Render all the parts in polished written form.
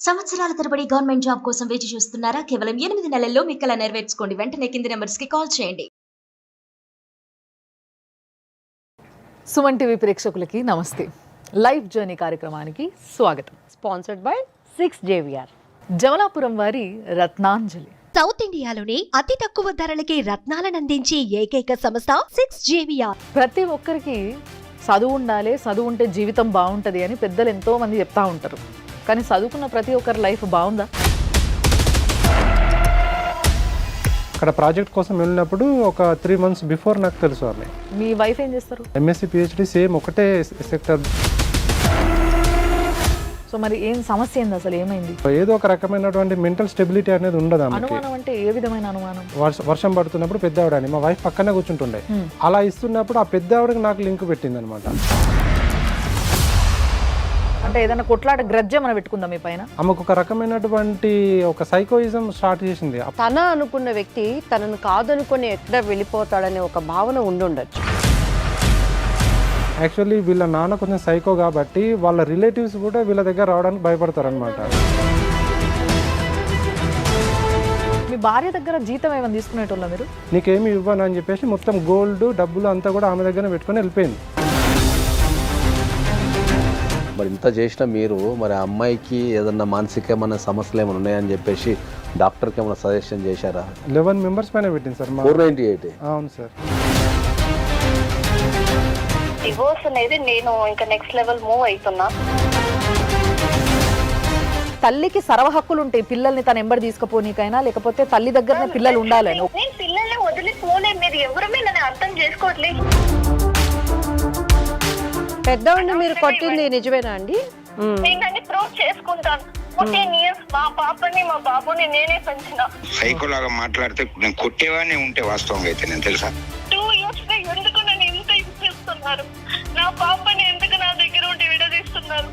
సంవత్సరాల తరబడి government job కోసం వేచి చూస్తున్నారా? కేవలం 8 నెలల్లో మీ కల నెరవేర్చుకోండి. వెంటనే కింది నంబర్స్‌కి కాల్ చేయండి. సుమన్ టీవీ ప్రేక్షకులకి నమస్తే. లైఫ్ జర్నీ కార్యక్రమానికి స్వాగతం. Sponsored by 6JVR. జమలాపురం వారి రత్నాంజలి. సౌత్ ఇండియాలోనే అతి తక్కువ ధరలకి రత్నాలను అందించే ఏకైక సంస్థ 6JVR. ప్రతి ఒక్కరికి చదువు ఉండాలి, చదువు ఉంటే జీవితం బాగుంటుంది అని పెద్దలు ఎంతో మంది చెప్తా ఉంటారు. కానీ చదువుకున్న ప్రతి ఒక్కరి లైఫ్ బాగుందా? అక్కడ ప్రాజెక్ట్ కోసం వెళ్ళినప్పుడు ఒక 3 months బిఫోర్ నాకు తెలుసు వాళ్ళని. మీ వైఫ్ ఏం చేస్తారు? MSc PhD సేమ్ ఒకటే సెక్టర్. సో మరి ఏం సమస్య ఏంది, అసలు ఏమైంది? ఏదో ఒక రకమైనటువంటి మెంటల్ స్టెబిలిటీ అనేది ఉండదు ఆమెకి. అనుమానం అంటే ఏ విధమైన అనుమానం? వర్షం పడుతున్నప్పుడు పెద్ద ఆవిడని మా వైఫ్ పక్కనే కూర్చుంటుండే. అలా ఇస్తున్నప్పుడు ఆ పెద్ద ఆవిడకి నాకు లింక్ పెట్టింది అనమాట. అంటే ఏదైనా కొట్లాట గ్రజ్జ మనం పెట్టుకుందాం మీ పైన? ఆమెకు ఒక రకమైనటువంటి ఒక సైకోయిజం స్టార్ట్ చేసింది. తన అనుకున్న వ్యక్తి తనను కాదనుకొని ఎక్కడ వెళ్ళిపోతాడనే ఒక భావన ఉండుండొచ్చు. యాక్చువల్లీ వీళ్ళ నాన్న కొంచెం సైకో కాబట్టి వాళ్ళ రిలేటివ్స్ కూడా వీళ్ళ దగ్గర రావడానికి భయపడతారు అనమాట. మీ భార్య దగ్గర జీతం ఏమైనా తీసుకునేటోళ్ళ మీరు? నీకేమి ఇవ్వను అని చెప్పేసి మొత్తం గోల్డ్ డబ్బులు అంతా కూడా ఆమె దగ్గర పెట్టుకొని వెళ్ళిపోయింది. మరి ఇంత చేసిన మీరు మరి ఆ అమ్మాయికి ఏదన్నా మానసికమైన సమస్యలు ఏమైనా ఉన్నాయని చెప్పేసి డాక్టర్కి ఏమైనా సజెషన్ చేశారా? 11 members పైన పెట్టింది సార్. 498. అవును సార్. డివోర్స్ అనేది నేను ఇంకా నెక్స్ట్ లెవెల్ మూవ్ అవుతున్నా. తల్లికి సర్వ హక్కులు ఉంటాయి పిల్లల్ని తన ఎంబడి తీసుకుపోనీకైనా, లేకపోతే తల్లి దగ్గరనే పిల్లలు ఉండాలని. నేను పిల్లల్ని వదిలిపోలే, మీరు ఎవరమే నన్ను అర్థం చేసుకోవట్లేదు. పెద్దవాడిని మీరు కొట్టింది నిజమేనా అండి? నేను దాన్ని ప్రూవ్ చేసుకుంటాను. 14 years మా పాపని మా బాబుని నేనే పెంచిన. సైకోలాగా మాట్లాడితే నేను కొట్టేవాడిని ఉంటే వాస్తవంగా అయితే నేను తెలుసా 2 years ఎందుకు నన్ను ఇంత ఇస్తున్నారు? నా పాపని ఎందుకు నా దగ్గర ఉండి విడదీస్తున్నారు?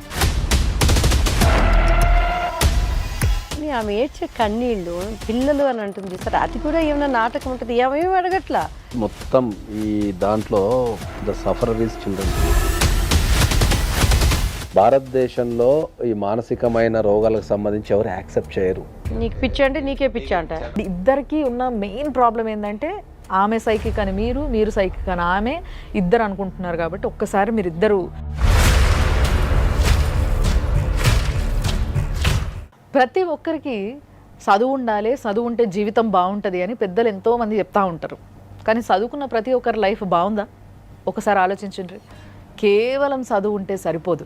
ఆమె ఏడ్చే కన్నీళ్ళు పిల్లలు అని అంటుంది సార్. అది కూడా ఏమైనా నాటకం ఉంటుంది? ఏమేమి అడగట్లా. మొత్తం ఈ దాంట్లో ద సఫరర్ ఈజ్ చిల్డ్రన్. భారతదేశంలో ఈ మానసికమైన రోగాలకు సంబంధించి ఎవరు యాక్సెప్ట్ చేయరు. నీకు పిచ్చి అంటే నీకే పిచ్చి అంట. ఇద్దరికి ఉన్న మెయిన్ ప్రాబ్లం ఏంటంటే ఆమె సైకిక్ అని మీరు, మీరు సైకిక్ అని ఆమె, ఇద్దరు అనుకుంటున్నారు. కాబట్టి ఒక్కసారి మీరు ఇద్దరు ప్రతి ఒక్కరికి చదువు ఉండాలి, చదువు ఉంటే జీవితం బాగుంటుంది అని పెద్దలు ఎంతో మంది చెప్తా ఉంటారు. కానీ చదువుకున్న ప్రతి ఒక్కరి లైఫ్ బాగుందా? ఒకసారి ఆలోచించండి. కేవలం చదువు ఉంటే సరిపోదు.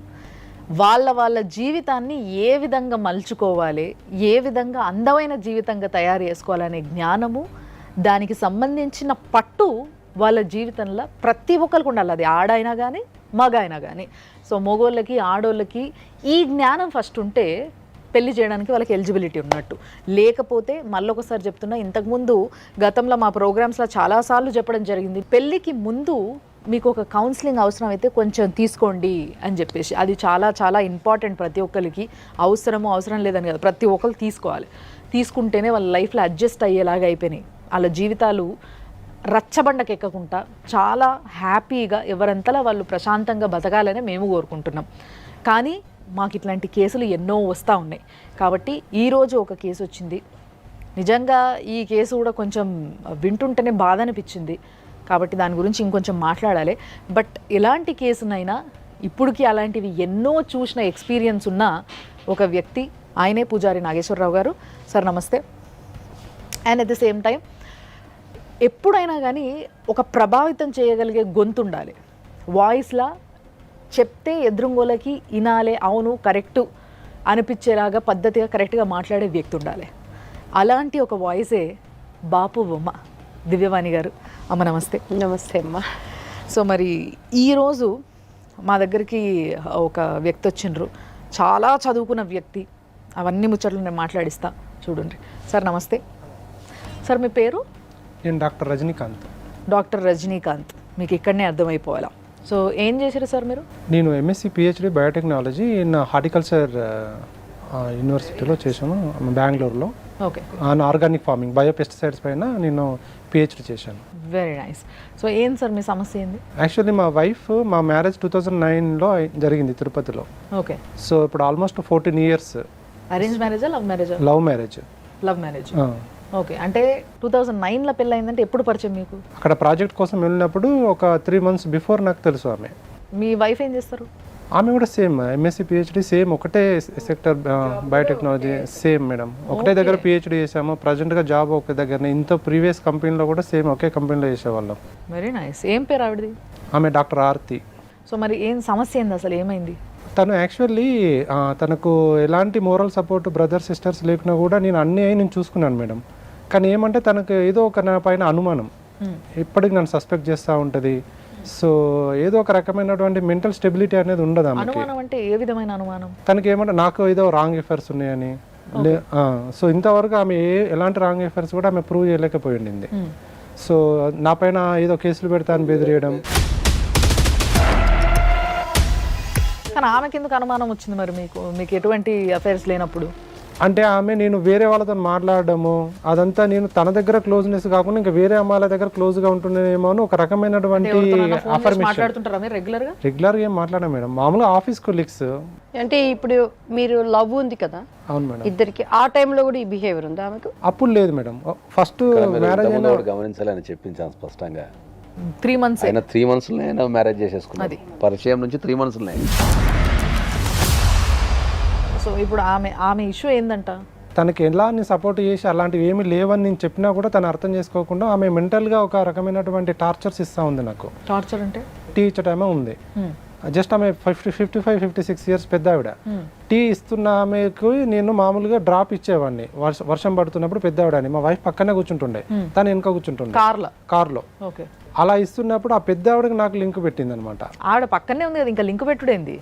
వాళ్ళ జీవితాన్ని ఏ విధంగా మలుచుకోవాలి, ఏ విధంగా అందమైన జీవితంగా తయారు చేసుకోవాలనే జ్ఞానము, దానికి సంబంధించిన పట్టు వాళ్ళ జీవితంలో ప్రతి ఒక్కరికి ఉండాలి. అది ఆడైనా కానీ మగ అయినా కానీ. సో మగోళ్ళకి ఆడోళ్ళకి ఈ జ్ఞానం ఫస్ట్ ఉంటే పెళ్లి చేయడానికి వాళ్ళకి ఎలిజిబిలిటీ ఉన్నట్టు. లేకపోతే మళ్ళొకసారి చెప్తున్నా, ఇంతకుముందు గతంలో మా ప్రోగ్రామ్స్లో చాలాసార్లు చెప్పడం జరిగింది, పెళ్ళికి ముందు మీకు ఒక కౌన్సిలింగ్ అవసరం అయితే కొంచెం తీసుకోండి అని చెప్పేసి. అది చాలా చాలా ఇంపార్టెంట్. ప్రతి ఒక్కరికి అవసరం లేదని కదా, ప్రతి ఒక్కరు తీసుకోవాలి. తీసుకుంటేనే వాళ్ళ లైఫ్లో అడ్జస్ట్ అయ్యేలాగా అయిపోయినాయి. వాళ్ళ జీవితాలు రచ్చబండకెక్కకుండా చాలా హ్యాపీగా ఎవరంతలా వాళ్ళు ప్రశాంతంగా బతకాలని మేము కోరుకుంటున్నాం. కానీ మాకు ఇట్లాంటి కేసులు ఎన్నో వస్తూ ఉన్నాయి. కాబట్టి ఈరోజు ఒక కేసు వచ్చింది. నిజంగా ఈ కేసు కూడా కొంచెం వింటుంటేనే బాధ అనిపించింది. కాబట్టి దాని గురించి ఇంకొంచెం మాట్లాడాలి. బట్ ఎలాంటి కేసునైనా ఇప్పటికీ అలాంటివి ఎన్నో చూసిన ఎక్స్పీరియన్స్ ఉన్న ఒక వ్యక్తి, ఆయనే పూజారి నాగేశ్వరరావు గారు. సార్ నమస్తే. And at the same time ఎప్పుడైనా కానీ ఒక ప్రభావితం చేయగలిగే గొంతు ఉండాలి. వాయిస్లా చెప్తే ఎదురుంగోలకి వినాలే, అవును కరెక్టు అనిపించేలాగా పద్ధతిగా కరెక్ట్గా మాట్లాడే వ్యక్తి ఉండాలి. అలాంటి ఒక వాయిసే బాపు బొమ్మ దివ్యవాణి గారు. అమ్మ నమస్తే. నమస్తే అమ్మ. సో మరి ఈరోజు మా దగ్గరికి ఒక వ్యక్తి వచ్చిండ్రు, చాలా చదువుకున్న వ్యక్తి. అవన్నీ ముచ్చట్లు నేను మాట్లాడిస్తా, చూడండి. సార్ నమస్తే. సార్ మీ పేరు? నేను డాక్టర్ రజనీకాంత్. డాక్టర్ రజనీకాంత్. మీకు ఇక్కడనే అర్థమైపోవాలా. సో ఏం చేశారు సార్ మీరు? నేను MSc PhD biotechnology in horticulture యూనివర్సిటీలో చేశాను, బెంగళూరులో. ఓకే. ఆర్గానిక్ ఫార్మింగ్, బయోపెస్టిసైడ్స్ పైన నేను PhD చేశాను. Very nice. సో ఏం సార్ మీ సమస్య ఏంది? యాక్చువల్లీ మా వైఫ్, మా మ్యారేజ్ 2009లో జరిగింది తిరుపతిలో. ఓకే. సో ఇప్పుడు ఆల్మోస్ట్ 14 years అరేంజ్ మ్యారేజా లవ్ మ్యారేజా? Love marriage. Love marriage. Okay, అంటే 2009లో పెళ్ళి అయిందంటే ఎప్పుడు పరిచయం మీకు? అక్కడ ప్రాజెక్ట్ కోసం వెళ్ళినప్పుడు ఒక 3 months బిఫోర్ నాకు తెలుసు ఆమె. మీ వైఫ్ ఏం చేస్తారు? ఆమె కూడా సేమ్ ఎంఎస్సి పిహెచ్డి, సేమ్ ఒకటే సెక్టర్ బయోటెక్నాలజీ, సేమ్ మేడం. ఒకటే దగ్గర పిహెచ్డి చేసాము. ప్రజెంట్గా జాబ్ ఒక దగ్గరనే. ఇంత ప్రీవియస్ కంపెనీలో కూడా సేమ్ ఒకే కంపెనీలో చేసేవాళ్ళం. Very nice. ఏం పేరు ఆవిడది? ఆమె డాక్టర్ ఆర్తి. సో మరి ఏం సమస్య ఏంది అసలు, ఏమైంది? తను యాక్చువల్లీ తనకు ఎలాంటి మోరల్ సపోర్ట్ బ్రదర్ సిస్టర్స్ లేకున్నా కూడా నేను చూసుకున్నాను మేడం. కానీ ఏమంటే తనకు ఏదో ఒక నా పైన అనుమానం, ఇప్పటికి నన్ను సస్పెక్ట్ చేస్తూ ఉంటుంది. సో ఏదో ఒక రకమైనటువంటి మెంటల్ స్టెబిలిటీ అనేది ఉండదు ఆమెకి. అనుమానం అంటే ఏ విధమైన అనుమానం? తనకి ఏమంటే నాకు ఏదో రాంగ్ ఎఫైర్స్ ఉన్నాయని. సో ఇంతవరకు ఆమె ఎలాంటి రాంగ్ ఎఫైర్స్ కూడా ఆమె ప్రూవ్ చేయలేకపోయింది. సో నా పైన ఏదో కేసులు పెడతాను బెదిరియడం. కానీ ఆమెకి ఎందుకు అనుమానం వచ్చింది మరి మీకు ఎటువంటి అఫైర్స్ లేనప్పుడు? అంటే ఆమె నేను వేరే వాళ్ళతో మాట్లాడడము అదంతా, నేను తన దగ్గర క్లోజ్నెస్ కాకుండా ఇంకా వేరే అమ్మాయిల దగ్గర క్లోజ్గా ఉంటున్నానేమో అని ఒక రకమైనటువంటి మాట్లాడుతుంటారా మీరు రెగ్యులర్గా? రెగ్యులర్గా ఏం మాట్లాడా మేడం, మామూలుగా ఆఫీస్ కొలీగ్స్. అంటే ఇప్పుడు మీరు లవ్ ఉంది కదా అవును మేడం. ఇద్దరికి, ఆ టైంలో కూడా ఈ బిహేవియర్ ఉందా ఆమెకు? అప్పుడు లేదు మేడం. ఫస్ట్ మ్యారేజ్ అయినా గమనించాలని చెప్పించాను స్పష్టంగా. 3 months అయినా 3 monthsలోనే మ్యారేజ్ చేసేసుకున్నది. పరిచయం నుంచి 3 monthsలోనే. సో ఇప్పుడు ఆమె ఇష్యూ ఏందంట? తనకి ఎలా నేను సపోర్ట్ చేసి అలాంటివి ఏమీ లేవని నేను చెప్పినా కూడా తను అర్థం చేసుకోకుండా ఆమె మెంటల్గా ఒక రకమైనటువంటి టార్చర్స్ ఇస్తూ ఉంది నాకు. టార్చర్ అంటే? టీ ఇచ్చే టైమే ఉంది. జస్ట్ ఆమె 55-56 years పెద్ద ఆవిడ. టీ ఇస్తున్న ఆమెకు నేను మామూలుగా డ్రాప్ ఇచ్చేవాడిని వర్షం పడుతున్నప్పుడు. పెద్ద ఆవిడ అని మా వైఫ్ పక్కనే కూర్చుంటుండే, తను వెనుక కూర్చుంటుండే కార్లో. ఓకే. అలా ఇస్తున్నప్పుడు ఆ పెద్ద ఆవిడకి నాకు లింక్ పెట్టింది అనమాట. ఆవిడ పక్కనే ఉంది కదా, ఇంకా లింక్ పెట్టుడేంది?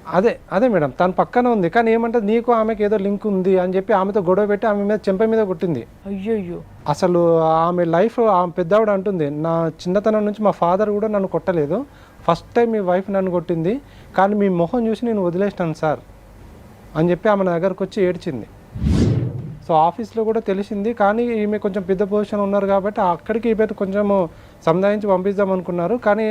అదే మేడం, తను పక్కనే ఉంది. కానీ ఏమంటే నీకు ఆమెకి ఏదో లింక్ ఉంది అని చెప్పి ఆమెతో గొడవ పెట్టి ఆమె మీద చెంప మీద కొట్టింది. అయ్యో. అసలు ఆమె లైఫ్, ఆమె పెద్ద ఆవిడ అంటుంది, నా చిన్నతనం నుంచి మా ఫాదర్ కూడా నన్ను కొట్టలేదు, ఫస్ట్ టైం మీ వైఫ్ నన్ను కొట్టింది, కానీ మీ మొహం చూసి నేను వదిలేసినాను సార్ అని చెప్పి ఆమె నా దగ్గరకు వచ్చి ఏడ్చింది. సో ఆఫీస్లో కూడా తెలిసింది. కానీ ఈమె కొంచెం పెద్ద పొజిషన్ ఉన్నారు కాబట్టి అక్కడికి ఈమె కొంచెం సంధానించి పంపిద్దాం అనుకున్నారు. కానీ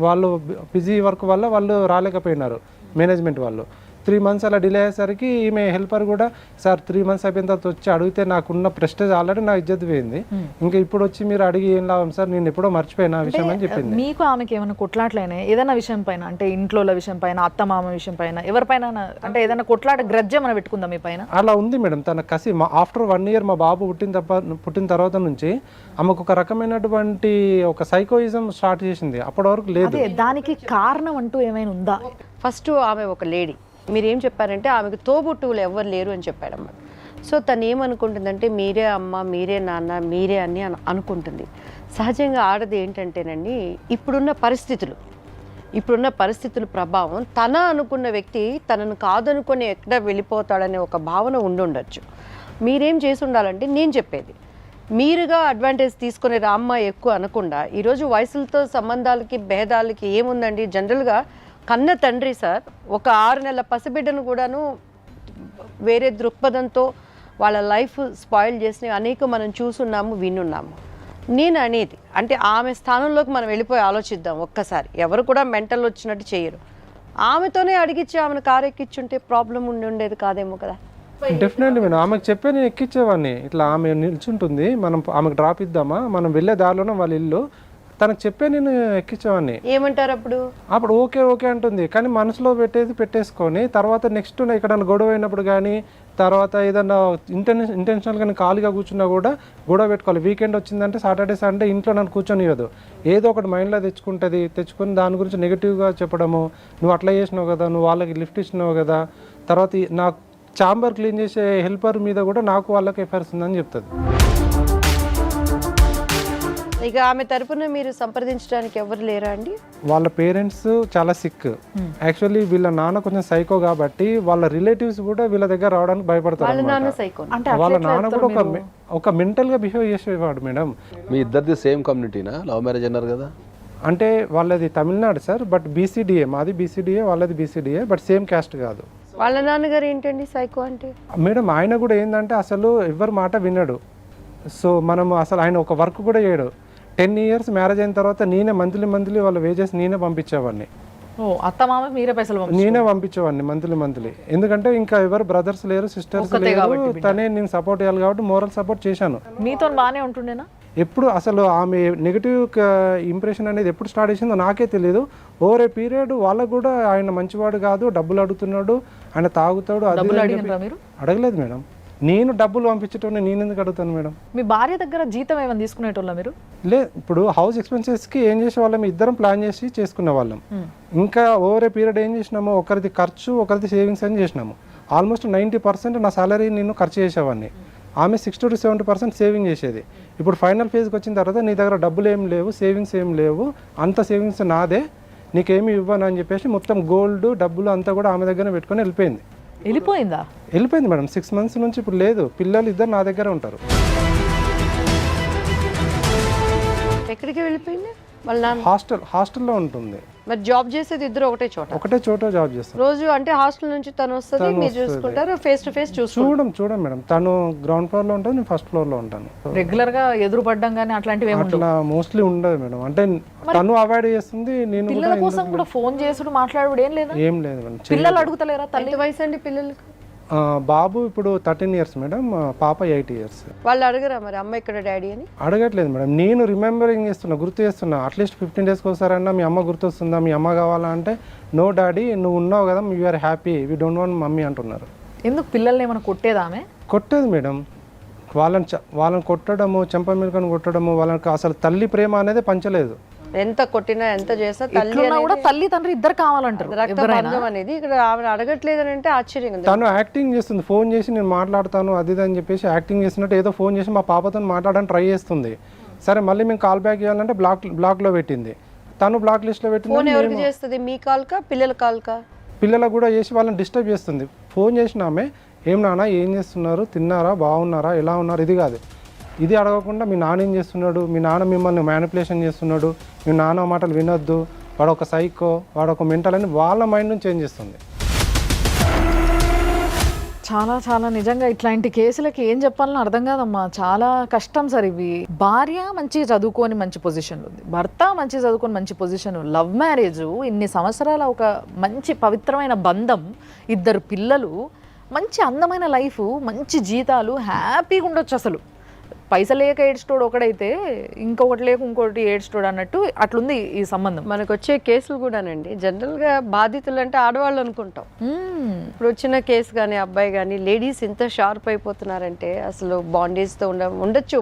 వాళ్ళు బిజీ వర్క్ వల్ల వాళ్ళు రాలేకపోయినారు, మేనేజ్మెంట్ వాళ్ళు. 3 months అలా డిలే అయ్యేసరికి ఈమె హెల్పర్ కూడా, సార్ 3 months అయిపోయిన తర్వాత వచ్చి అడిగితే నాకున్న ప్రెస్టేజ్ ఆల్రెడీ నా ఇజ్జత్ పోయింది, ఇంకా ఇప్పుడు వచ్చి మీరు అడిగి ఏం లాభం సార్, నేను ఎప్పుడో మర్చిపోయినా ఆ విషయం అని చెప్పింది. మీకు ఆమెకి ఏమైనా కొట్లాట్లైనా ఏదైనా విషయం పైన, అంటే ఇంట్లో విషయం పైన, అత్తమామ విషయం పైన, ఎవరిపైన అంటే ఏదైనా కొట్లాట గ్రడ్జ్ ఏమైనా పెట్టుకుందా మీ పైన? అలా ఉంది మేడం. తన కసి ఆఫ్టర్ 1 year మా బాబు పుట్టిన తర్వాత నుంచి ఆమెకు ఒక రకమైనటువంటి ఒక సైకోయిజం స్టార్ట్ చేసింది. అప్పటి వరకు లేదు. దానికి కారణం అంటూ ఏమైనా ఉందా? ఫస్ట్ ఆమె ఒక లేడీ, మీరేం చెప్పారంటే ఆమెకు తోబుట్టువులు ఎవ్వరు లేరు అని చెప్పాడమ్మ. సో తను ఏమనుకుంటుందంటే మీరే అమ్మ, మీరే నాన్న, మీరే అని అనుకుంటుంది. సహజంగా ఆడది ఏంటంటేనండి, ఇప్పుడున్న పరిస్థితుల ప్రభావం, తన అనుకున్న వ్యక్తి తనను కాదనుకొని ఎక్కడ వెళ్ళిపోతాడనే ఒక భావన ఉండుండొచ్చు. మీరేం చేసి ఉండాలంటే, నేను చెప్పేది మీరుగా అడ్వాంటేజ్ తీసుకునే రామ్మ ఎక్కువ అనకుండా, ఈరోజు వయసులతో సంబంధాలకి భేదాలకి ఏముందండి, జనరల్గా కన్న తండ్రి సార్ ఒక 6 నెలల పసిబిడ్డను కూడాను వేరే దృక్పథంతో వాళ్ళ లైఫ్ స్పాయిల్ చేసిన అనేక మనం చూసున్నాము, వినున్నాము. నేను అనేది అంటే ఆమె స్థానంలోకి మనం వెళ్ళిపోయి ఆలోచిద్దాం ఒక్కసారి. ఎవరు కూడా మెంటల్ వచ్చినట్టు చేయరు. ఆమెతోనే అడిగిచ్చి ఆమెను కారు ఎక్కించుంటే ప్రాబ్లం ఉండేది కాదేమో కదా. డెఫినెట్లీ మేడం, ఆమెకు చెప్పే నేను ఎక్కించేవాడిని. ఇట్లా ఆమె నిల్చుంటుంది, మనం ఆమెకు డ్రాప్ ఇద్దామా, మనం వెళ్ళే దారిలోనే వాళ్ళ ఇల్లు, తనకు చెప్పే నేను ఎక్కించేవాడిని. ఏమంటారు అప్పుడు ఓకే అంటుంది. కానీ మనసులో పెట్టేసుకొని తర్వాత నెక్స్ట్ ఇక్కడ గొడవ అయినప్పుడు కానీ, తర్వాత ఏదన్నా ఇంటెన్షనల్గా నేను ఖాళీగా కూర్చున్నా కూడా గొడవ పెట్టుకోవాలి. వీకెండ్ వచ్చిందంటే సాటర్డే సండే ఇంట్లో నన్ను కూర్చొనివ్వదు. ఏదో ఒకటి మైండ్లో తెచ్చుకొని దాని గురించి నెగిటివ్గా చెప్పడము, నువ్వు అట్లా చేసినావు కదా, నువ్వు వాళ్ళకి లిఫ్ట్ ఇచ్చినావు కదా, తర్వాత నాకు ఛాంబర్ క్లీన్ చేసే హెల్పర్ మీద కూడా నాకు వాళ్ళకి ఎఫైర్స్ ఉందని చెప్తుంది. ఇక ఆమె తరపున మీరు సంప్రదించడానికి ఎవరు లేరా అండి? వాళ్ళ పేరెంట్స్ చాలా సిక్. యాక్చువల్లీ వీళ్ళ నాన్న కొంచెం సైకో కాబట్టి వాళ్ళ రిలేటివ్స్ కూడా వీళ్ళ దగ్గర రావడానికి భయపడతారు. వాళ్ళ నాన్న కూడా ఒక మెంటల్ గా బిహేవ్ చేసేవాడు మేడం. మీ ఇద్దరిది సేమ్ కమ్యూనిటీనా? లవ్ మ్యారేజ్ అన్నారు కదా. అంటే వాళ్ళది తమిళనాడు సార్, బట్ బీసీడీఏ, మాది బీసీడీఏ, వాళ్ళది బీసీడీఏ, బట్ సేమ్ క్యాస్ట్ కాదు. వాళ్ళ నాన్నగారు ఏంటండి సైకో అంటే? మేడం ఆయన కూడా ఏంటంటే అసలు ఎవరి మాట వినడు. సో మనం అసలు ఆయన ఒక వర్క్ కూడా చేయడు. 10 years మ్యారేజ్ అయిన తర్వాత నేనే మంత్లీ వాళ్ళ వేజెస్ నేనే పంపించేవాడిని. ఓ అత్త మామ మీరే పైసలు నేనే పంపించేవాడిని మంత్లీ. ఎందుకంటే ఇంకా ఎవరు బ్రదర్స్ లేరు, సిస్టర్స్ ఒక్కతే లేరు, కాబట్టి బిడ్డ. తనే నేను సపోర్ట్ చేయాలి కాబట్టి మోరల్ సపోర్ట్ చేశాను. మీతో బాగానే ఉంటుండేనా? ఎప్పుడు అసలు ఆమె నెగిటివ్ ఇంప్రెషన్ అనేది ఎప్పుడు స్టార్ట్ చేసిందో నాకే తెలియదు. ఓవర్ ఏ పీరియడ్ వాళ్ళకు కూడా ఆయన మంచివాడు కాదు, డబ్బులు అడుగుతున్నాడు, ఆయన తాగుతాడు, అది డబ్బులు ఇది అని అడిగినరా చెప్పి- మీరు? అడగలేదు మేడం. నేను డబ్బులు పంపించేటోని నేను ఎందుకు అడుగుతాను మేడం? మీ భార్య దగ్గర జీతం ఏమైనా తీసుకునేటోళ్ళ మీరు? ఇప్పుడు హౌస్ ఎక్స్పెన్సెస్కి ఏం చేసేవాళ్ళం, ఇద్దరం ప్లాన్ చేసి చేసుకునే వాళ్ళం. ఇంకా ఓవర్ ఏ పీరియడ్ ఏం చేసినాము, ఒకరిది ఖర్చు ఒకరిది సేవింగ్స్ అని చేసినాము. ఆల్మోస్ట్ 90% నా సాలరీ నేను ఖర్చు చేసేవాడిని. ఆమె 60 to 70% సేవింగ్ చేసేది. ఇప్పుడు ఫైనల్ ఫేజ్కి వచ్చిన తర్వాత నీ దగ్గర డబ్బులు ఏం లేవు, సేవింగ్స్ ఏం లేవు, అంత సేవింగ్స్ నాదే, నీకేమి ఇవ్వను అని చెప్పేసి మొత్తం గోల్డ్ డబ్బులు అంతా కూడా ఆమె దగ్గర పెట్టుకొని వెళ్ళిపోయింది. వెళ్ళిపోయింది మేడం. 6 months నుంచి ఇప్పుడు లేదు. పిల్లలు ఇద్దరు నా దగ్గర ఉంటారు. ఎక్కడికి వెళ్ళిపోయింది వాళ్ళ నాన్న? హాస్టల్లో ఉంటుంది. మరి జాబ్ చేసేది ఇద్దరు ఒకటే చోట జాబ్ చేస్తాం. రోజు అంటే హాస్టల్ నుంచి తను వస్తుంది, మీరు చూసుకుంటారు, ఫేస్ టు ఫేస్ చూడం మేడం. తను గ్రౌండ్ ఫ్లోర్ లో ఉంటుంది, నేను ఫస్ట్ ఫ్లోర్ లో ఉంటాను. రెగ్యులర్ గా ఎదురు పడ్డం కానీ అట్లాంటివి అట్లా మోస్ట్లీ ఉండదు మేడం. అంటే తను అవాయిడ్ చేస్తుంది, నేను పిల్లల కోసం కూడా ఫోన్ చేసుడు మాట్లాడు ఏం లేదు మేడం. పిల్లలు అడుగుతలేరా? తల్లి వయసు అండి పిల్లలకి? బాబు ఇప్పుడు 13 years మేడం, పాప 8 years. వాళ్ళు అడగరా మరి అమ్మ ఇక్కడ డాడీ అని? అడగట్లేదు మేడం. నేను రిమెంబరింగ్ చేస్తున్నా, గుర్తు చేస్తున్నా. అట్లీస్ట్ 15 days ఒకసారన్నా మీ అమ్మ గుర్తొస్తుందా, మీ అమ్మ కావాలా అంటే, నో డాడీ నువ్వు ఉన్నావు కదా, you are happy, we don't want mummy అంటున్నారు. ఎందుకు పిల్లల్ని ఏమైనా కొట్టేదామే? కొట్టేది మేడం. వాళ్ళని కొట్టడము, చెంప మీదకొని కొట్టడము, వాళ్ళకి అసలు తల్లి ప్రేమ అనేది పంచలేదు. ఎంత కొట్టినా ఎంత చేసినా తల్లి కూడా తల్లి తండ్రి ఇద్దరు కావాలంటారు. రక్తబంధం అనేది ఇక్కడ ఆమె అడగట్లేదు అని అంటే ఆశ్చర్యంగా. తను యాక్టింగ్ చేస్తుంది, ఫోన్ చేసి నేను మాట్లాడతాను అది ఇది అని చెప్పేసి యాక్టింగ్ చేస్తున్నట్టు ఏదో ఫోన్ చేసి మా పాపతో మాట్లాడడానికి ట్రై చేస్తుంది. సరే మళ్ళీ మేము కాల్ బ్యాక్ చేయాలంటే బ్లాక్లో పెట్టింది. తను బ్లాక్ లిస్ట్లో ఫోన్ పెట్టింది. ఎవరికి చేస్తుంది, మీ కాల్కా పిల్లల కాల్కా? పిల్లలకు కూడా చేసి వాళ్ళని డిస్టర్బ్ చేస్తుంది. ఫోన్ చేసిన ఆమె, ఏం నాన్న ఏం చేస్తున్నారు, తిన్నారా, బాగున్నారా, ఎలా ఉన్నారు, ఇది కాదు. ఇది అడగకుండా మీ నాన్న ఏం చేస్తున్నాడు, మీ నాన్న మిమ్మల్ని మ్యానిపులేషన్ చేస్తున్నాడు, మీ నాన్న మాటలు వినొద్దు, వాడు ఒక సైకో, వాడు ఒక మెంటల్ అని వాళ్ళ మైండ్ నుంచి చేంజ్ చేస్తుంది. చాలా చాలా నిజంగా ఇట్లాంటి కేసులకి ఏం చెప్పాలని అర్థం కాదమ్మా. చాలా కష్టం సార్ ఇవి. భార్య మంచి చదువుకొని మంచి పొజిషన్లో ఉంది, భర్త మంచి చదువుకొని మంచి పొజిషన్, లవ్ మ్యారేజ్, ఇన్ని సంవత్సరాల ఒక మంచి పవిత్రమైన బంధం, 2 పిల్లలు, మంచి అందమైన లైఫ్, మంచి జీతాలు, హ్యాపీగా ఉండొచ్చు. అసలు పైసలు లేక ఏడ్స్టోడు ఒకడైతే ఇంకొకటి లేక ఇంకోటి ఏడ్స్టోడు అన్నట్టు అట్లుంది ఈ సంబంధం. మనకు వచ్చే కేసులు కూడానండి జనరల్గా బాధితులు అంటే ఆడవాళ్ళు అనుకుంటాం. ఇప్పుడు వచ్చిన కేసు కానీ అబ్బాయి కానీ లేడీస్ ఇంత షార్ప్ అయిపోతున్నారంటే అసలు బాండేజ్తో ఉండొచ్చు.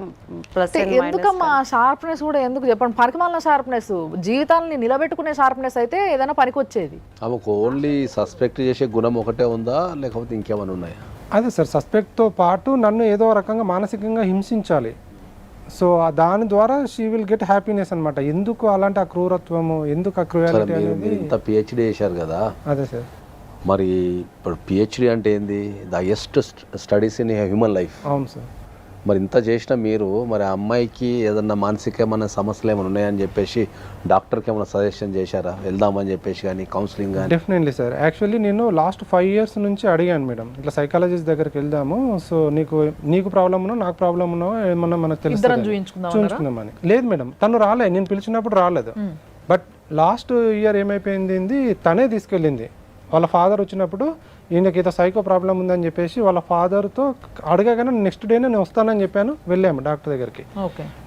ప్లస్ ఎందుకమ్మా షార్ప్నెస్ కూడా ఎందుకు చెప్పండి, పనికిమాలిన షార్ప్నెస్, జీవితాలని నిలబెట్టుకునే షార్ప్నెస్ అయితే ఏదైనా పనికి వచ్చేది. ఆమెకు ఓన్లీ సస్పెక్ట్ చేసే గుణం ఒకటే ఉందా, లేకపోతే ఇంకేమైనా ఉన్నాయా? అదే సార్, సస్పెక్ట్తో పాటు నన్ను ఏదో రకంగా మానసికంగా హింసించాలి. సో దాని ద్వారా షీ విల్ గెట్ హ్యాపీనెస్ అనమాట. ఎందుకు అలాంటి ఆ క్రూరత్వము, ఎందుకు ఆ క్రూయాలిటీ అనేది. ఇంత పిహెచ్డి చేశారు కదా. అదే సార్. మరి ఇప్పుడు పిహెచ్డి అంటే ఏంది? The highest studies in human life. అవును సార్. మరి ఇంత చేసిన మీరు మరి ఆ అమ్మాయికి ఏదన్నా మానసికమైన సమస్యలు ఏమైనా ఉన్నాయని చెప్పేసి డాక్టర్కి ఏమైనా సజెషన్ చేశారా, వెళ్దామని చెప్పేసి కానీ కౌన్సిలింగ్ కానీ? Definitely sir. యాక్చువల్లీ నేను లాస్ట్ 5 years నుంచి అడిగాను మేడం, ఇట్లా సైకాలజిస్ట్ దగ్గరికి వెళ్దాము, సో నీకు ప్రాబ్లం ఉన్నా నాకు ప్రాబ్లం ఉన్నా ఏమన్నా మనకు తెలుస్తుంది చూపించుకుందామని. లేదు మేడం, తను రాలేదు, నేను పిలిచినప్పుడు రాలేదు. బట్ లాస్ట్ ఇయర్ ఏమైపోయింది, తనే తీసుకెళ్ళింది. వాళ్ళ ఫాదర్ వచ్చినప్పుడు ఈయనకి ఏదో సైకో ప్రాబ్లం ఉందని చెప్పేసి వాళ్ళ ఫాదర్తో అడగగానే నెక్స్ట్ డేనే నేను వస్తానని చెప్పాను. వెళ్ళాము డాక్టర్ దగ్గరికి.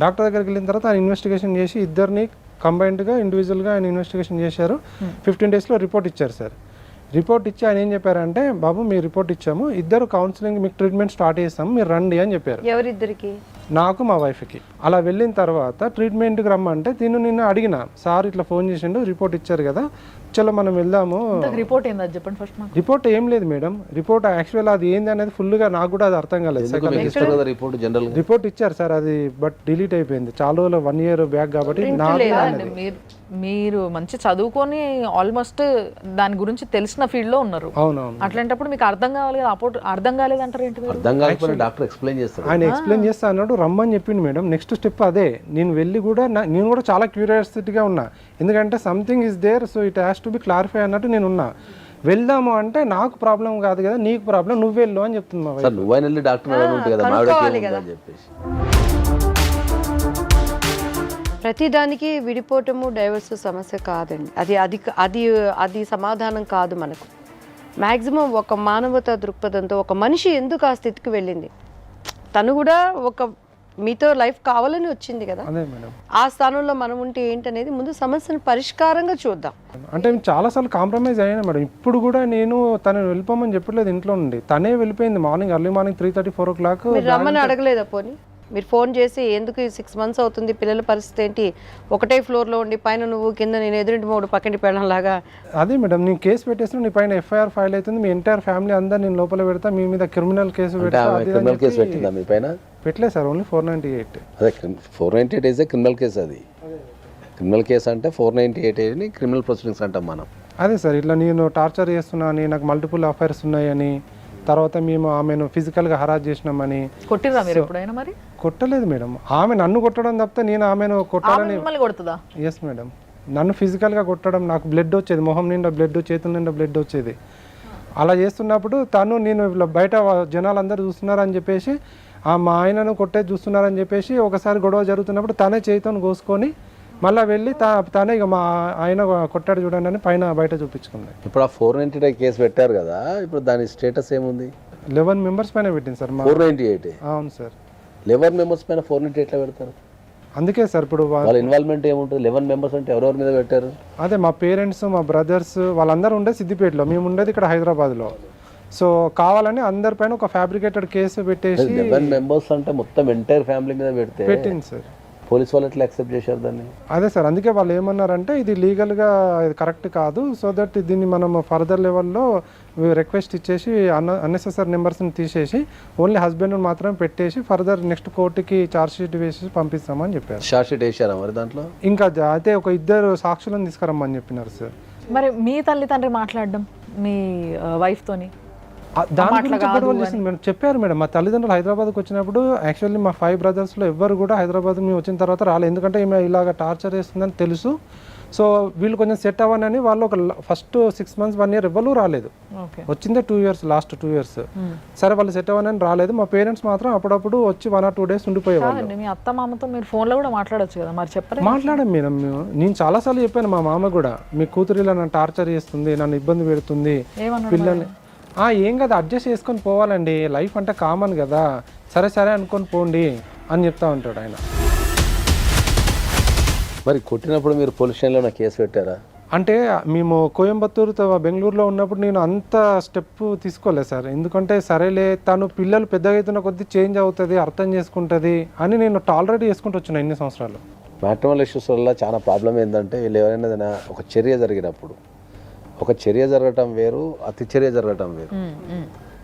డాక్టర్ దగ్గరికి వెళ్ళిన తర్వాత ఆయన ఇన్వెస్టిగేషన్ చేసి ఇద్దరిని కంబైన్డ్గా ఇండివిజువల్గా ఆయన ఇన్వెస్టిగేషన్ చేశారు. 15 daysలో రిపోర్ట్ ఇచ్చారు సార్. రిపోర్ట్ ఇచ్చి ఆయన ఏం చెప్పారంటే, బాబు మీ రిపోర్ట్ ఇచ్చాము, ఇద్దరు కౌన్సిలింగ్ మీకు ట్రీట్మెంట్ స్టార్ట్ చేస్తాము, మీరు రండి అని చెప్పారు. ఎవరిద్దరికి? నాకు మా వైఫ్కి. అలా వెళ్ళిన తర్వాత ట్రీట్మెంట్కి రమ్మంటే నిన్ను అడిగిన, సార్ ఇట్లా ఫోన్ చేసిండు, రిపోర్ట్ ఇచ్చారు కదా, చలో మనం వెళ్దాము. రిపోర్ట్ ఏంది చెప్పండి ఫస్ట్. రిపోర్ట్ ఏం లేదు మేడం, రిపోర్ట్ యాక్చువల్ అది ఏంది అనేది ఫుల్గా నాకు కూడా అది అర్థం కాలేదు. రిపోర్ట్ ఇచ్చారు సార్, అది బట్ డిలీట్ అయిపోయింది చాలా రోజులు, 1 year బ్యాక్ కాబట్టి. మీరు మంచి చదువుకొని ఆల్మోస్ట్ దాని గురించి తెలిసిన ఫీల్డ్ లో ఉన్నారు. అవునవును. అట్లాంటప్పుడు మీకు అర్థం కావాలి కదా, అర్థం కాలేదంటారు ఏంటి? డాక్టర్ ఎక్స్ప్లెయిన్ చేస్తారు, ఆయన ఎక్స్ప్లెయిన్ చేస్తా అన్నాడు, రమ్మని చెప్పిండు మేడం. నెక్స్ట్ స్టెప్ అదే. నేను వెళ్ళి కూడా నేను కూడా చాలా క్యూరియాసిటీగా ఉన్నా, ఎందుకంటే something is there, so it has to be clarify అన్నట్టు నేను ఉన్నా. వెళ్దాము అంటే నాకు ప్రాబ్లం కాదు కదా, నీకు ప్రాబ్లం, నువ్వు వెళ్ళు అని చెప్తుంది మా వైఫ్. ప్రతిదానికి విడిపోవటము డైవర్స్ సమస్య కాదండి. అది అది అది అది సమాధానం కాదు మనకు. మ్యాక్సిమం ఒక మానవతా దృక్పథంతో ఒక మనిషి ఎందుకు ఆ స్థితికి వెళ్ళింది, తను కూడా ఒక మీతో లైఫ్ కావాలని వచ్చింది కదా, అదే మేడం. ఆ స్థానంలో మనం ఉంటే ఏంటనేది ముందు సమస్యను పరిష్కారంగా చూద్దాం. అంటే చాలాసార్లు కాంప్రమైజ్ అయ్యాను మేడం. ఇప్పుడు కూడా నేను తను వెళ్ళిపోమని చెప్పట్లేదు ఇంట్లో నుండి, తనే వెళ్ళిపోయింది మార్నింగ్ ఎర్లీ మార్నింగ్ 3:30 4 o'clock. మీరు రమ్మని అడగలేదా? పోనీ మీరు ఫోన్ చేసి ఎందుకు 6 months అవుతుంది, పిల్లల పరిస్థితి ఏంటి, ఒకటే ఫ్లోర్లో ఉండి పైన నువ్వు కింద నేను ఎదురింటి మూడు పక్కింటి పెళ్ళంలాగా. అదే మేడం, నేను కేసు పెట్టేసిన నీ పైన FIR ఫైల్ అవుతుంది, మీ ఎంటైర్ ఫ్యామిలీ అందరు నేను లోపల పెడతా, మీ మీద క్రిమినల్ కేసు పెడతా. క్రిమినల్ కేసు పెట్టిందా మీ పైన? పెట్టలేదు సార్, ఓన్లీ 498. అదే 498 ఈజ్ క్రిమినల్ కేసు. అది క్రిమినల్ కేసు అంటే 498 క్రిమినల్ ప్రొసీడింగ్స్ అంటాం మనం. అదే సార్, ఇట్లా నేను టార్చర్ చేస్తున్నాను, నాకు మల్టిపుల్ అఫైర్స్ ఉన్నాయని, తర్వాత మేము ఆమెను ఫిజికల్గా హరాస్ చేసినామని. కొట్టిరా మీరు ఎప్పుడైనా? మరి కొట్టలేదు మేడం, ఆమె నన్ను కొట్టడం తప్పితే నేను ఆమెను కొట్టాలని. మిమ్మల్ని కొడుతుందా? ఎస్ మేడం, నన్ను ఫిజికల్గా కొట్టడం, నాకు బ్లడ్ వచ్చేది, మొహం నిండా బ్లడ్, చేతుల నిండా బ్లడ్ వచ్చేది. అలా చేస్తున్నప్పుడు తను నేను ఇట్లా బయట జనాలందరూ చూస్తున్నారని చెప్పేసి, మా ఆయనను కొట్టేది చూస్తున్నారని చెప్పేసి ఒకసారి గొడవ జరుగుతున్నప్పుడు తనే చేతితో కోసుకొని మళ్ళీ వెళ్ళి తనే ఇక మా ఆయన కొట్టాడు చూడండి అని పైన బయట చూపించుకుంది. ఇప్పుడు ఆ 498 కేసు పెట్టారు కదా, ఇప్పుడు దాని స్టేటస్ ఏముంది? 11 members పైన పెట్టింది సార్. 498? అవును సార్. 11 members పైన 498 ఎట్లా పెడతారు? అందుకే సార్ ఇప్పుడు వాళ్ళ ఇన్వాల్వ్మెంట్ ఏముంటుంది? 11 members అంటే ఎవరెవరి మీద పెట్టారు? అదే మా పేరెంట్స్, మా బ్రదర్స్ వాళ్ళందరూ ఉండేది సిద్దిపేటలో, మేము ఉండేది ఇక్కడ హైదరాబాద్లో. సో కావాలని అందరిపైన ఒక ఫ్యాబ్రికేటెడ్ కేసు పెట్టేసి 11 members అంటే మొత్తం ఎంటైర్ ఫ్యామిలీ మీద పెడితే పెట్టింది సార్. పోలీస్ వాళ్ళు ఎట్లా యాక్సెప్ట్ చేశారు దాన్ని? అదే సార్, అందుకే వాళ్ళు ఏమన్నారంటే ఇది లీగల్గా ఇది కరెక్ట్ కాదు, సో దట్ దీన్ని మనం ఫర్దర్ లెవెల్లో రిక్వెస్ట్ ఇచ్చేసి అన్నెసెసరీ నెంబర్స్ని తీసేసి ఓన్లీ హస్బెండ్ మాత్రం పెట్టేసి ఫర్దర్ నెక్స్ట్ కోర్టుకి ఛార్జ్ షీట్ వేసి పంపిస్తామని చెప్పారు. ఛార్జ్ షీట్ వేసారా మరి దాంట్లో? ఇంకా అయితే ఒక 2 సాక్షులను తీసుకురమ్మని చెప్పినారు సార్. మరి మీ తల్లిదండ్రి మాట్లాడడం మీ వైఫ్తోని దాని గురించి గొడవలు చేసింది మేడం. చెప్పారు మేడం, మా తల్లిదండ్రులు హైదరాబాద్కి వచ్చినప్పుడు యాక్చువల్లీ మా 5 brothersలో ఎవ్వరు కూడా హైదరాబాద్ మేము వచ్చిన తర్వాత రాలేదు, ఎందుకంటే ఈమె ఇలాగ టార్చర్ చేస్తుందని తెలుసు. సో వీళ్ళు కొంచెం సెట్ అవ్వనని వాళ్ళు ఒక ఫస్ట్ 6 months 1 year ఎవ్వరు రాలేదు, వచ్చిందే 2 years, లాస్ట్ 2 years. సరే వాళ్ళు సెట్ అవ్వనని రాలేదు. మా పేరెంట్స్ మాత్రం అప్పుడప్పుడు వచ్చి 1 or 2 days ఉండిపోయేవాళ్ళు. మీ అత్త మామతో మీరు ఫోన్లో కూడా మాట్లాడొచ్చు కదా, మరి చెప్పండి. మాట్లాడాం మేడం, నేను చాలాసార్లు చెప్పాను మా మామ కూడా, మీ కూతురు ఇలా నన్ను టార్చర్ చేస్తుంది, నన్ను ఇబ్బంది పెడుతుంది, పిల్లల్ని ఏం కదా అడ్జస్ట్ చేసుకొని పోవాలండి, లైఫ్ అంటే కామన్ కదా, సరే సరే అనుకొని పోండి అని చెప్తా ఉంటాడు ఆయన. మరి కొట్టినప్పుడు మీరు పోలీస్ స్టేషన్లో కేసు పెట్టారా? అంటే మేము కోయంబత్తూరు బెంగళూరులో ఉన్నప్పుడు నేను అంత స్టెప్ తీసుకోలేదు సార్, ఎందుకంటే సరేలే తను పిల్లలు పెద్దగా అవుతున్న కొద్దీ చేంజ్ అవుతుంది, అర్థం చేసుకుంటుంది అని నేను టాలరేట్ చేసుకుంటూ వచ్చిన ఇన్ని సంవత్సరాలు. మ్యాట్రిమోనియల్ ఇష్యూస్ వల్ల చాలా ప్రాబ్లం ఏంటంటే వీళ్ళు ఎవరైనా ఒక చర్య జరిగినప్పుడు, ఒక చర్య జరగటం వేరు, అతి చర్య జరగటం వేరు.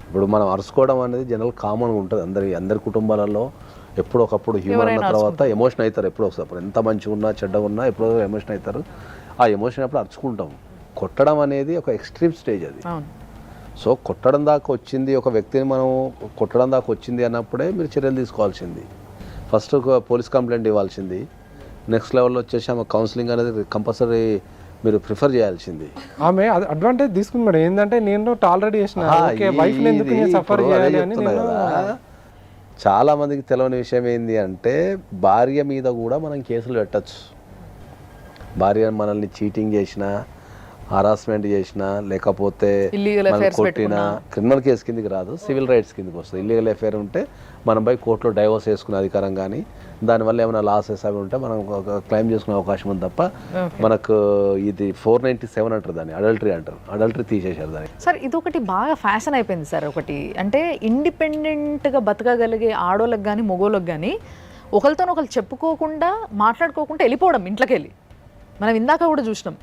ఇప్పుడు మనం అరుచుకోవడం అనేది జనరల్ కామన్గా ఉంటుంది అందరి కుటుంబాలలో. ఎప్పుడో ఒకప్పుడు హ్యూమన్ అన్న తర్వాత ఎమోషన్ అవుతారు, ఎప్పుడో ఒకసారి ఎంత మంచిగా ఉన్నా చెడ్డగా ఉన్నా ఎప్పుడో ఎమోషన్ అవుతారు. ఆ ఎమోషన్ అప్పుడు అరుచుకుంటాం. కొట్టడం అనేది ఒక ఎక్స్ట్రీమ్ స్టేజ్ అది. సో కొట్టడం దాకా వచ్చింది, ఒక వ్యక్తిని మనం కొట్టడం దాకా వచ్చింది అన్నప్పుడే మీరు చర్యలు తీసుకోవాల్సింది. ఫస్ట్ ఒక పోలీస్ కంప్లైంట్ ఇవ్వాల్సింది, నెక్స్ట్ లెవెల్లో వచ్చేసి ఆమె కౌన్సిలింగ్ అనేది కంపల్సరీ మీరు ప్రిఫర్ చేయాల్సింది. ఆమె అడ్వాంటేజ్ తీసుకుంది మేడం, ఏంటంటే నేను టాలరేట్ చేసిన సఫర్ చేయాలి అని. చాలా మందికి తెలియని విషయం ఏంది అంటే భార్య మీద కూడా మనం కేసులు పెట్టచ్చు. భార్య మనల్ని చీటింగ్ చేసినా, హరాస్మెంట్ చేసినా, లేకపోతే కొట్టినా క్రిమినల్ కేసు కిందకి రాదు, సివిల్ రైట్స్ కిందకి వస్తుంది. ఇల్లీగల్ అఫేర్ ఉంటే మనం పోయి కోర్టులో డైవోర్స్ వేసుకునే అధికారం కానీ దానివల్ల ఏమైనా లాసెస్ అవి ఉంటే మనం క్లెయిమ్ చేసుకునే అవకాశం ఉంది తప్ప మనకు ఇది 497 అంటారు, దాన్ని అడల్టరీ అంటారు. అడల్టరీ తీసేశారు దాన్ని. సార్ ఇది ఒకటి బాగా ఫ్యాషన్ అయిపోయింది సార్. ఒకటి అంటే ఇండిపెండెంట్గా బతకగలిగే ఆడోళ్ళకి కానీ మగోళ్ళకి కానీ ఒకరితో ఒకరు చెప్పుకోకుండా మాట్లాడుకోకుండా వెళ్ళిపోవడం ఇంట్లోకి వెళ్ళి. మనం ఇందాక కూడా చూసినాం,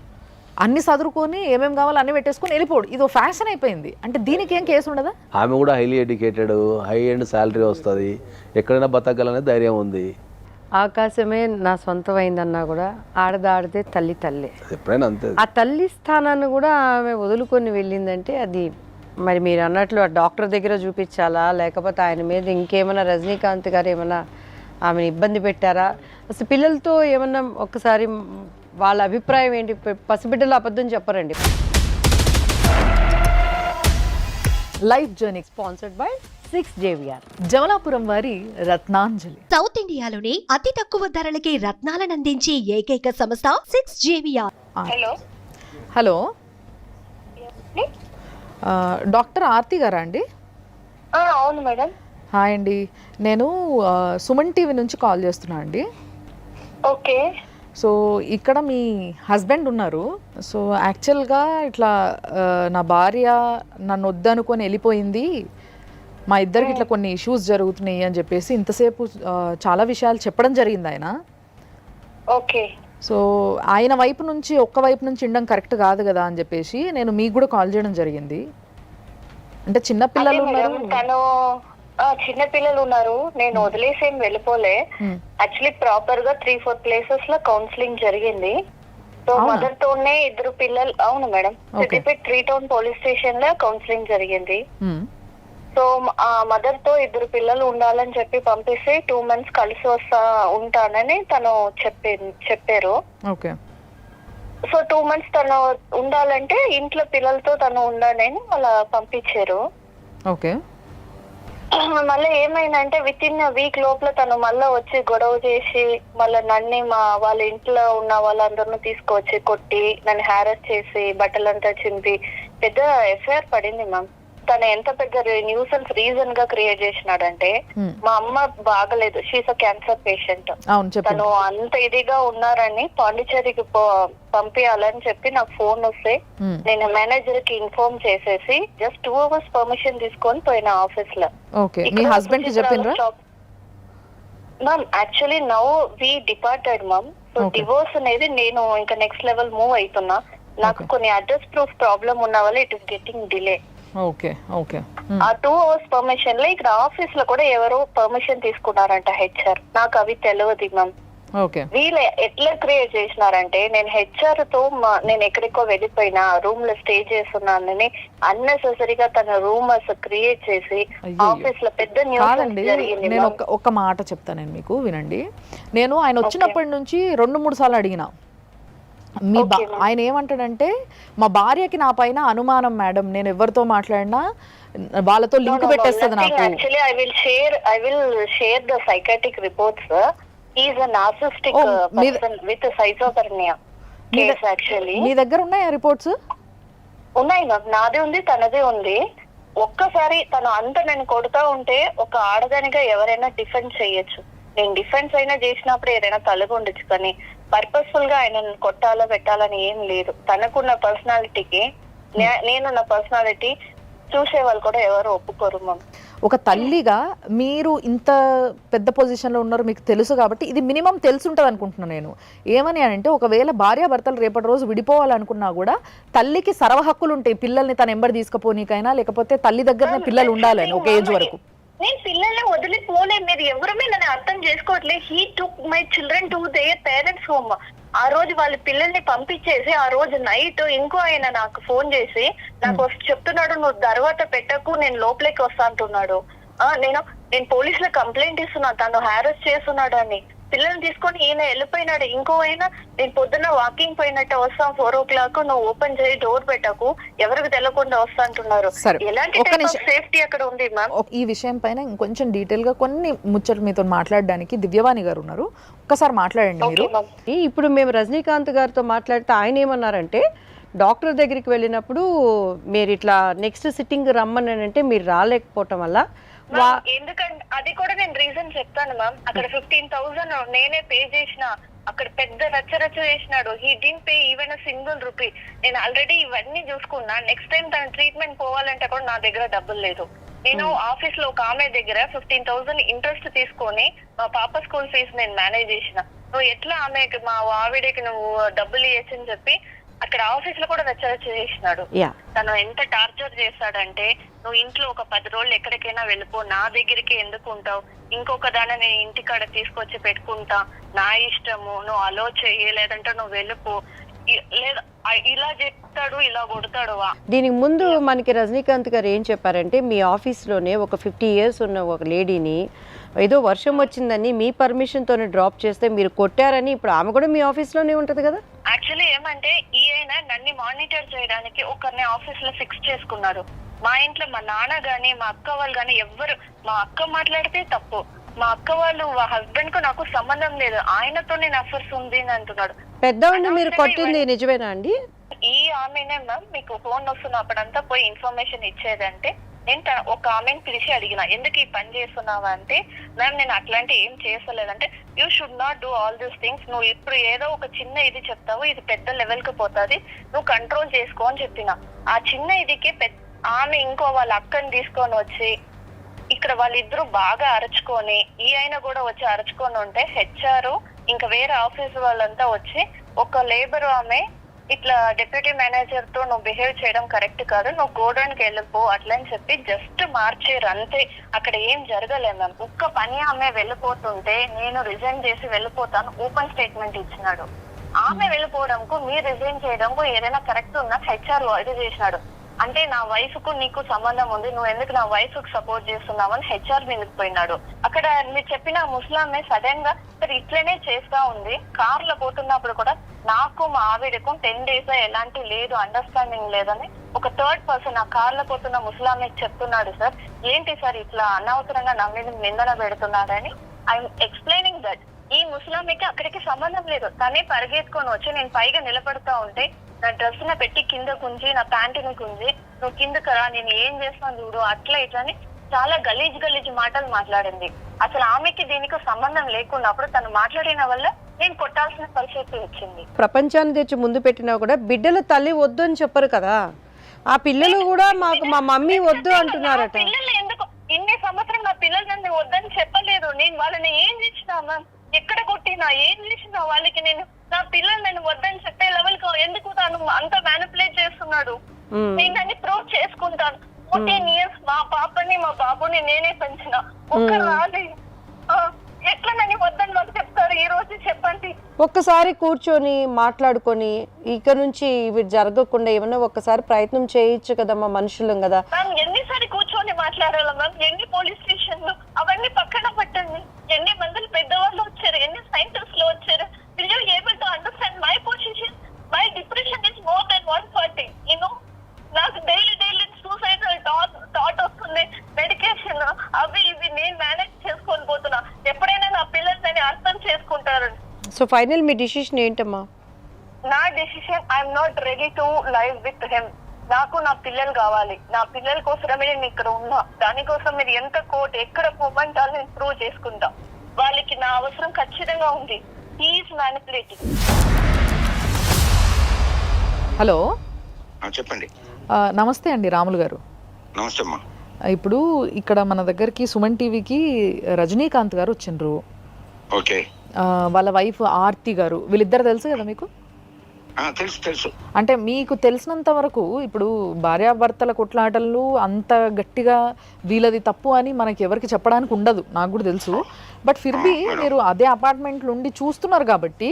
అన్ని చదువుకొని ఏమేమి కావాలో అన్ని పెట్టేసుకొని వెళ్ళిపోవడం, ఇది ఫ్యాషన్ అయిపోయింది. అంటే దీనికి ఏం కేసు ఉండదా? ఆమె కూడా highly educated, high end salary వస్తుంది, ఎక్కడైనా బతకగలనే ధైర్యం ఉంది. ఆకాశమే నా సొంతం అయిందన్నా కూడా ఆడదాడితే తల్లి తల్లి, ఎప్పుడైనా అంతే. ఆ తల్లి స్థానాన్ని కూడా ఆమె వదులుకొని వెళ్ళిందంటే అది మరి మీరు అన్నట్లు ఆ డాక్టర్ దగ్గర చూపించాలా, లేకపోతే ఆయన మీద ఇంకేమైనా రజనీకాంత్ గారు ఏమైనా ఆమెను ఇబ్బంది పెట్టారా, అసలు పిల్లలతో ఏమన్నా ఒక్కసారి వాళ్ళ అభిప్రాయం ఏంటి? పసిబిడ్డలు అబద్ధం చెప్పరండి. Life journey sponsored by six JVR. Jamalapuram వారి రత్నాంజలి. సౌత్ ఇండియాలోనే అతి తక్కువ ధరలకి రత్నాలను అందించే ఏకైక సంస్థ 6JVR. Hello hello, doctor Aarti గారా అండి? అవును మేడం. హాయ్ అండి, నేను సుమన్ టీవీ నుంచి కాల్ చేస్తున్నా అండి. ఓకే. సో ఇక్కడ మీ హస్బెండ్ ఉన్నారు. సో యాక్చువల్గా ఇట్లా నా భార్య నన్ను వద్దనుకొని వెళ్ళిపోయింది, మా ఇద్దరికి ఇట్లా కొన్ని ఇష్యూస్ జరుగుతున్నాయి అని చెప్పేసి ఇంతసేపు చాలా విషయాలు చెప్పడం జరిగింది ఆయన. ఓకే. సో ఆయన వైపు నుంచి ఒక్క వైపు నుంచి ఉండడం కరెక్ట్ కాదు కదా అని చెప్పేసి నేను మీకు కూడా కాల్ చేయడం జరిగింది. అంటే చిన్నపిల్లలు ఉన్నారు. తను చిన్న పిల్లలు ఉన్నారు, నేను వదిలేసేం వెళ్ళిపోలే. యాక్చువల్లీ ప్రాపర్ గా 3-4 ప్లేసెస్ లో కౌన్సిలింగ్ జరిగింది. సో మదర్ తోనే 2 పిల్లలు. అవును madam, Siddipet 3 town police station లో కౌన్సిలింగ్ జరిగింది. సో ఆ మదర్ తో 2 పిల్లలు ఉండాలని చెప్పి పంపిస్తే 2 months కలిసి ఉంటానని తను చెప్పారు. ఓకే. సో 2 months తను ఉండాలంటే ఇంట్లో పిల్లలతో తను ఉండాలని అలా పంపించారు. ఓకే. మళ్ళీ ఏమైందంటే విత్-ఇన్ వీక్ లోపల తను మళ్ళీ వచ్చి గొడవ చేసి మళ్ళీ నన్ను మా వాళ్ళ ఇంట్లో ఉన్న వాళ్ళందరినీ తీసుకొచ్చి కొట్టి నన్ను హారస్ చేసి బట్టలంతా చింపి పెద్ద ఎఫ్ఐఆర్ పడింది మ్యామ్. తను ఎంత పెద్ద న్యూసెన్స్ రీజన్ గా క్రియేట్ చేసినాడంటే, మా అమ్మ బాగలేదు, షీస్ అ క్యాన్సర్ పేషెంట్. తను అంత ఇదిగా ఉన్నారని పాండిచేరికి పంపించాలని చెప్పి నాకు ఫోన్ వస్తే నేను మేనేజర్ కి ఇన్ఫార్మ్ చేసేసి జస్ట్ 2 hours పర్మిషన్ తీసుకొని పోయిన ఆఫీస్ లో. మీ హస్బెండ్ కి చెప్పిండ్రా? Ma'am actually now we departed ma'am. So divorce అనేది నేను ఇంకా నెక్స్ట్ లెవెల్ మూవ్ అవుతున్నా. నాకు కొన్ని అడ్రస్ ప్రూఫ్ ప్రాబ్లం ఉన్న వల్ల it is getting delay. Okay. Okay. ఆ 2 hours పర్మిషన్ లో ఇక్కడ ఆఫీస్ లో కూడా ఎవరో పర్మిషన్ తీసుకున్నారంట హెచ్ఆర్. నాకు అవి తెలియదు మ్యామ్. ఓకే. వీళ్ళు ఎట్లా క్రియేట్ చేసినారంటే, నేను హెచ్ఆర్ తో నేను ఎక్కడికో వెళ్ళిపోయినా రూమ్ లో స్టే చేస్తున్నానని అన్నెసెసరీగా తన రూమర్స్ క్రియేట్ చేసి ఆఫీస్ లో పెద్ద న్యూస్ జరిగింది. నేను ఒక మాట చెప్తాను నేను మీకు, వినండి. నేను ఆయన వచ్చినప్పటి నుంచి 2-3 సార్లు అడిగినా. ఆయన ఏమంటాడంటే, మా భార్యకి నా పైన అనుమానం మేడం, నేను ఎవరితో మాట్లాడినా వాళ్ళతో లింక్ పెట్టేస్తుంది నాకు. Actually I will share the psychiatric reports. He is a narcissistic person with schizophrenia case. Actually మీ దగ్గర ఉన్నాయా రిపోర్ట్స్? ఉన్నాయి మ్యామ్, నాదే ఉంది, తనదే ఉంది. ఒక్కసారి తను అంత నేను కొడుతూ ఉంటే ఒక ఆడదానిగా ఎవరైనా డిఫెన్స్ చేయొచ్చు. నేను డిఫెన్స్ అయినా చేసినప్పుడు ఏదైనా తలగొండొచ్చు, కానీ పర్పస్ఫుల్ గా ఆయన కొట్టాలో పెట్టాలని ఏం లేదు. తనకున్న పర్సనాలిటీకి నేనున్న పర్సనాలిటీ చూసే వాళ్ళు కూడా ఎవరు ఒప్పుకోరు మ్యామ్. ఒక తల్లిగా మీరు ఇంత పెద్ద పొజిషన్లో ఉన్నారు, మీకు తెలుసు కాబట్టి ఇది మినిమం తెలిసి ఉంటుంది అనుకుంటున్నాను నేను. ఏమని అంటే, ఒకవేళ భార్యాభర్తలు రేపటి రోజు విడిపోవాలనుకున్నా కూడా తల్లికి సర్వ హక్కులు ఉంటాయి, పిల్లల్ని తన ఎంబడి తీసుకుపోనీకైనా, లేకపోతే తల్లి దగ్గరనే పిల్లలు ఉండాలని ఒక ఏజ్ వరకు. నేను పిల్లల్ని వదిలిపోలే, మీరు ఎవరమే నన్ను అర్థం చేసుకోవట్లేదు. He took my children to their parents home. ఆ రోజు వాళ్ళ పిల్లల్ని పంపించేసి ఆ రోజు నైట్ ఇంకో ఆయన నాకు ఫోన్ చేసి నాకు చెప్తున్నాడు, నువ్వు తర్వాత పెట్టకు, నేను లోపలికి వస్తా అంటున్నాడు. నేను పోలీసులో కంప్లైంట్ ఇస్తున్నా, తను హారెస్ చేస్తున్నాడు అని. పిల్లల్ని తీసుకొని ఈయన వెళ్ళిపోయినాడు. ఇంకో అయినా నేను పొద్దున్న వాకింగ్ పోయినట్టు వస్తాం 4 o'clock, నువ్వు ఓపెన్ చేయి, డోర్ పెట్టకు, ఎవరికి తెలియకుండా వస్తా అంటున్నారు. ఎలాంటి సేఫ్టీ అక్కడ ఉంది మ్యామ్? ఈ విషయం పైన ఇంకొంచెం డీటెయిల్ గా కొన్ని ముచ్చట్లు మీతో మాట్లాడడానికి దివ్యవాణి గారు ఉన్నారు, ఒక్కసారి మాట్లాడండి మీరు. ఇప్పుడు మేము రజనీకాంత్ గారితో మాట్లాడితే ఆయన ఏమన్నారంటే, డాక్టర్ దగ్గరికి వెళ్ళినప్పుడు మీరు ఇట్లా నెక్స్ట్ సిట్టింగ్ రమ్మని అంటే మీరు రాలేకపోవటం వల్ల, ఎందుకంటే అది కూడా నేను రీజన్ చెప్తాను మ్యామ్. అక్కడ 15,000 నేనే పే చేసిన, అక్కడ పెద్ద రచ్చరచ్చ చేసినాడు. He didn't pay even a single rupee. నేను ఆల్రెడీ ఇవన్నీ చూసుకున్నా. నెక్స్ట్ టైం తన ట్రీట్మెంట్ పోవాలంటే కూడా నా దగ్గర డబ్బులు లేదు. నేను ఆఫీస్ లో ఒక ఆమె దగ్గర 15,000 ఇంట్రెస్ట్ తీసుకొని మా పాప స్కూల్ ఫీజు నేను మేనేజ్ చేసిన. నువ్వు ఎట్లా ఆమెకి, మా ఆవిడకి నువ్వు డబ్బులు ఇవ్వచ్చు అని చెప్పి అక్కడ ఆఫీస్ లో కూడా రచ్చరచ్చ చేసినాడు. తను ఎంత టార్చర్ చేస్తాడంటే, నువ్వు ఇంట్లో ఒక 10 రోజులు ఎక్కడికైనా వెళ్ళిపో, నా దగ్గరికి ఎందుకు ఉంటావు, ఇంకొక దాన్ని నేను ఇంటికాడ తీసుకొచ్చి పెట్టుకుంటా, నా ఇష్టము, నువ్వు అలో చెయ్యి, లేదంటే నువ్వు వెళ్ళిపో, లేదా ఇలా చెప్తాడు, ఇలా కొడతాడు. దీనికి ముందు మనకి రజనీకాంత్ గారు ఏం చెప్పారంటే, మీ ఆఫీస్లోనే ఒక 50 years ఉన్న ఒక లేడీని ఏదో వర్షం వచ్చిందని మీ పర్మిషన్ తోనే డ్రాప్ చేస్తే మీరు కొట్టారని, ఇప్పుడు ఆమె కూడా మీ ఆఫీస్లోనే ఉంటది కదా? యాక్చువల్లీ ఏమంటే, ఈయన నన్ను మానిటర్ చేయడానికి ఒకరిని ఆఫీస్ లో ఫిక్స్ చేసుకున్నారు. మా ఇంట్లో మా నాన్న గాని మా అక్క వాళ్ళు గాని ఎవ్వరు, మా అక్క మాట్లాడితే తప్పు, మా అక్క వాళ్ళు హస్బెండ్ కు నాకు సంబంధం లేదు, ఆయనతో నేను అఫర్స్ ఉంది అని అంటున్నాడు. పెద్దవాడిని మీరు కొట్టింది నిజమేనా అండి? ఈ ఆమెనే మ్యామ్ మీకు ఫోన్ వస్తున్నప్పుడంతా పోయి ఇన్ఫర్మేషన్ ఇచ్చేదంటే నేను ఒక ఆమెను పిలిచి అడిగిన, ఎందుకు ఈ పని చేస్తున్నావా అంటే, మ్యామ్ నేను అట్లాంటి ఏం చేస్తలేదంటే, you should not do all these things, నువ్వు ఇప్పుడు ఏదో ఒక చిన్న ఇది చెప్తావు, ఇది పెద్ద లెవెల్ కి పోతుంది, నువ్వు కంట్రోల్ చేసుకో అని చెప్పిన. ఆ చిన్న ఇదికి ఆమె ఇంకో వాళ్ళ అక్కని తీసుకొని వచ్చి ఇక్కడ వాళ్ళిద్దరూ బాగా అరుచుకొని, ఈ అయినా కూడా వచ్చి అరుచుకొని ఉంటే హెచ్ఆర్ ఇంకా వేరే ఆఫీస్ వాళ్ళంతా వచ్చి, ఒక లేబర్ ఆమె ఇట్లా డిప్యూటీ మేనేజర్ తో నువ్వు బిహేవ్ చేయడం కరెక్ట్ కాదు, నువ్వు గోడౌన్కి వెళ్ళిపో అట్లా అని చెప్పి జస్ట్ మార్చేరు అంతే. అక్కడ ఏం జరగలేదు మ్యామ్. ఒక్క పని ఆమె వెళ్ళిపోతుంటే నేను రిజైన్ చేసి వెళ్ళిపోతాను ఓపెన్ స్టేట్మెంట్ ఇచ్చినాడు. ఆమె వెళ్ళిపోవడంకు మీరు రిజైన్ చేయడంకు ఏదైనా కరెక్ట్ ఉన్నా హెచ్ఆర్ ఇది చేసినాడు. అంటే నా వైఫ్ కు నీకు సంబంధం ఉంది, నువ్వు ఎందుకు నా వైఫ్ కు సపోర్ట్ చేస్తున్నావు అని హెచ్ఆర్ మీదకి పోయినాడు. అక్కడ మీరు చెప్పిన ముస్లామే సడన్ గా ఇట్లనే చేస్తా ఉంది. కార్ లో పోతున్నప్పుడు కూడా నాకు మా ఆవిడకు 10 days ఎలాంటి లేదు, అండర్స్టాండింగ్ లేదని ఒక థర్డ్ పర్సన్ ఆ కార్ లో పోతున్న ముస్లామే చెప్తున్నాడు. సార్ ఏంటి సార్ ఇట్లా అనవసరంగా నా మీద నిందన పెడుతున్నాడని ఐఎమ్ ఎక్స్ప్లెయినింగ్ దట్. ఈ ముస్లామికి అక్కడికి సంబంధం లేదు, తనే పరిగెత్తుకొని వచ్చి నేను పైగా నిలబడుతూ ఉంటే నా డ్రెస్ ని పెట్టి కింద గుంజి, నా ప్యాంటుని గుంజి, నువ్వు కిందకు రా నేను ఏం చేస్తాను చూడు అట్లా ఇట్లా అని చాలా గలీజ్ మాటలు మాట్లాడింది. అసలు ఆమెకి దీనికి సంబంధం లేకున్నప్పుడు తను మాట్లాడిన వల్ల నేను కొట్టాల్సిన పరిస్థితి వచ్చింది. ప్రపంచాన్ని తెచ్చి ముందు పెట్టినా కూడా బిడ్డల తల్లి వద్దు అని చెప్పరు కదా, ఆ పిల్లలు కూడా మాకు మా మమ్మీ వద్దు అంటున్నారట. పిల్లలు ఎందుకు ఇన్ని సంవత్సరం నా పిల్లలు నన్ను వద్దని చెప్పలేదు. నేను వాళ్ళని ఏం చేసినా మ్యామ్, ఎక్కడ కొట్టినా ఏం చేసినా వాళ్ళకి నేను నా పిల్లలు నేను వద్దని చెప్పే లెవెల్ కు ఎందుకు తాను అంత మ్యానిపులేట్ చేస్తున్నాడు. నేను దాన్ని ప్రూవ్ చేసుకుంటాను. 14 years మా పాపని మా బాబుని నేనే పెంచిన, ఒక్క రాదు ఎట్లా నన్ను వద్దని మాకు చెప్తారు ఈ రోజు చెప్పండి. ఒక్కసారి కూర్చొని మాట్లాడుకొని ఇక నుంచి ఇవి జరగకుండా ఏమన్నా ఒక్కసారి ప్రయత్నం చేయొచ్చు కదమ్మా, మనుషులం కదా. మ్యామ్ ఎన్నిసారి కూర్చొని మాట్లాడాలా మ్యామ్, ఎన్ని పోలీస్ స్టేషన్లు అవన్నీ పక్కన పెట్టండి, ఎన్ని మందులు పెద్దవాళ్ళు వచ్చారు, ఎన్ని సైంటిస్ట్ లో వచ్చారు. Will you able to understand my position? My depression is more than 140. You know, నాకు డైలీ సూసైడల్ థాట్ వస్తుంది, మెడికేషన్ అవి ఇవి నేను మేనేజ్ చేసుకొని పోతున్నా. ఎప్పుడైనా నా పిల్లల్ని అర్థం చేసుకుంటారు. సో ఫైనల్ మీ డిసిషన్ ఏంటమ్మా? నా decision I'm not ready to live with him. నాకు నా పిల్లలు కావాలి, నా పిల్లల కోసమే నేను ఇక్కడ ఉన్నా. దానికోసం మీరు ఎంత కోర్టు ఎక్కడ పోమంటారో నేను ప్రూవ్ చేసుకుంటా. వాళ్ళకి నా అవసరం ఖచ్చితంగా ఉంది. He's manipulating. హలో చెప్పండి. నమస్తే అండి రాములు గారు. నమస్తే అమ్మా. ఇప్పుడు ఇక్కడ మన దగ్గరికి సుమన్ టీవీకి రజనీకాంత్ గారు వచ్చిండ్రు. ఓకే. వాళ్ళ వైఫ్ ఆర్తి గారు, వీళ్ళిద్దరు తెలుసు కదా మీకు? తెలుసు. అంటే మీకు తెలిసినంత వరకు ఇప్పుడు భార్యాభర్తల కొట్లాటలు అంత గట్టిగా వీళ్ళది తప్పు అని మనకి ఎవరికి చెప్పడానికి ఉండదు, నాకు కూడా తెలుసు. బట్ ఫిర్బీ మీరు అదే అపార్ట్మెంట్లో ఉండి చూస్తున్నారు కాబట్టి,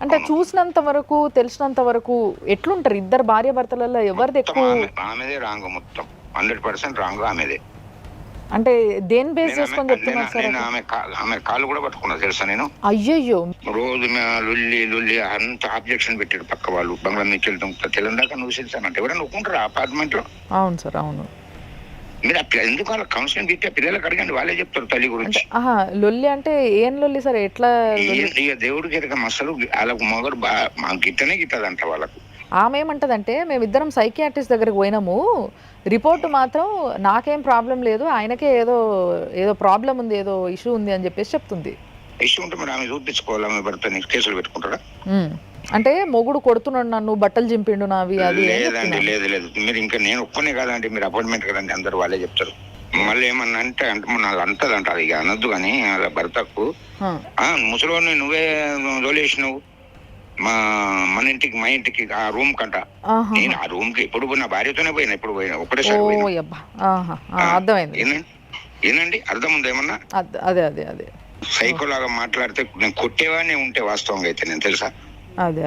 అంటే చూసినంత వరకు తెలిసినంత వరకు ఎట్లుంటారు ఇద్దరు భార్యాభర్తలలో ఎవరిది ఎక్కువ? ఆమెదే రాంగ్, మొత్తం 100% రాంగ్ ఆమెదే. అంటే దేని బేస్ చేసుకొని చెప్తున్నారు సార్? ఆమె కాళ్ళు కూడా పట్టుకున్నా తెలుసా నేను. అయ్యయ్యో. రోజు లుల్లి అంత ఆబ్జెక్షన్ పెట్టాడు పక్క వాళ్ళు. బంగ్లా నుంచి వెళ్తాం తెలంగాణ నువ్వు తెలుసానంటే ఎవరైనా ఒప్పుకుంటారు అపార్ట్మెంట్ లో? అవును సార్, అవును. మీరు ఎందుకు వాళ్ళ కౌన్సిలింగ్ ఇస్తే పిల్లలకు అడగండి, వాళ్ళే చెప్తారు తల్లి గురించి. లొల్లి అంటే ఏం లొల్లి సార్? ఎట్లా? ఇక దేవుడికి ఎరగ మసలు వాళ్ళకు మొగరు గిట్టనే గిట్టదంట వాళ్ళకు. ఆమె ఏమంటదంటే, మేమిద్దరం సైకియాట్రిస్ట్ దగ్గరకు పోయినాము, రిపోర్ట్ మాత్రం నాకేం ప్రాబ్లం లేదు, ఆయనకే ఏదో ప్రాబ్లం ఉంది, ఏదో ఇష్యూ ఉంది అని చెప్పేసి చెప్తుంది. ఇష్యూ ఉంటే మరి ఆమె చూపించుకోవాలి, ఆమె భర్త కేసులు పెట్టుకుంటారా? అంటే మొగుడు కొడుతున్నాడు నన్ను, బట్టలు చింపిండు నావి, అది. లేదండి, లేదు. మీరు ఇంకా నేను ఒక్కనే కాదండి, మీరు అపాయింట్మెంట్ కదండి, అందరు వాళ్ళే చెప్తారు. మళ్ళీ ఏమన్నా అంటే వాళ్ళు అంటదంటారు, ఇక అనొద్దు కానీ వాళ్ళ భర్తకు ముసలిని నువ్వే తోలేసినావు మన ఇంటికి, మా ఇంటికి, ఆ రూమ్ కంట. నేను ఆ రూమ్ కి ఎప్పుడు నా భార్యతోనే పోయినా, ఎప్పుడు పోయినా ఒకటేసారి అర్థమైంది. ఏనండి అర్థం ఉందా ఏమన్నా? అదే సైకోలాగా మాట్లాడితే నేను కొట్టేవాడిని ఉంటే వాస్తవంగా అయితే నేను తెలుసా? అదే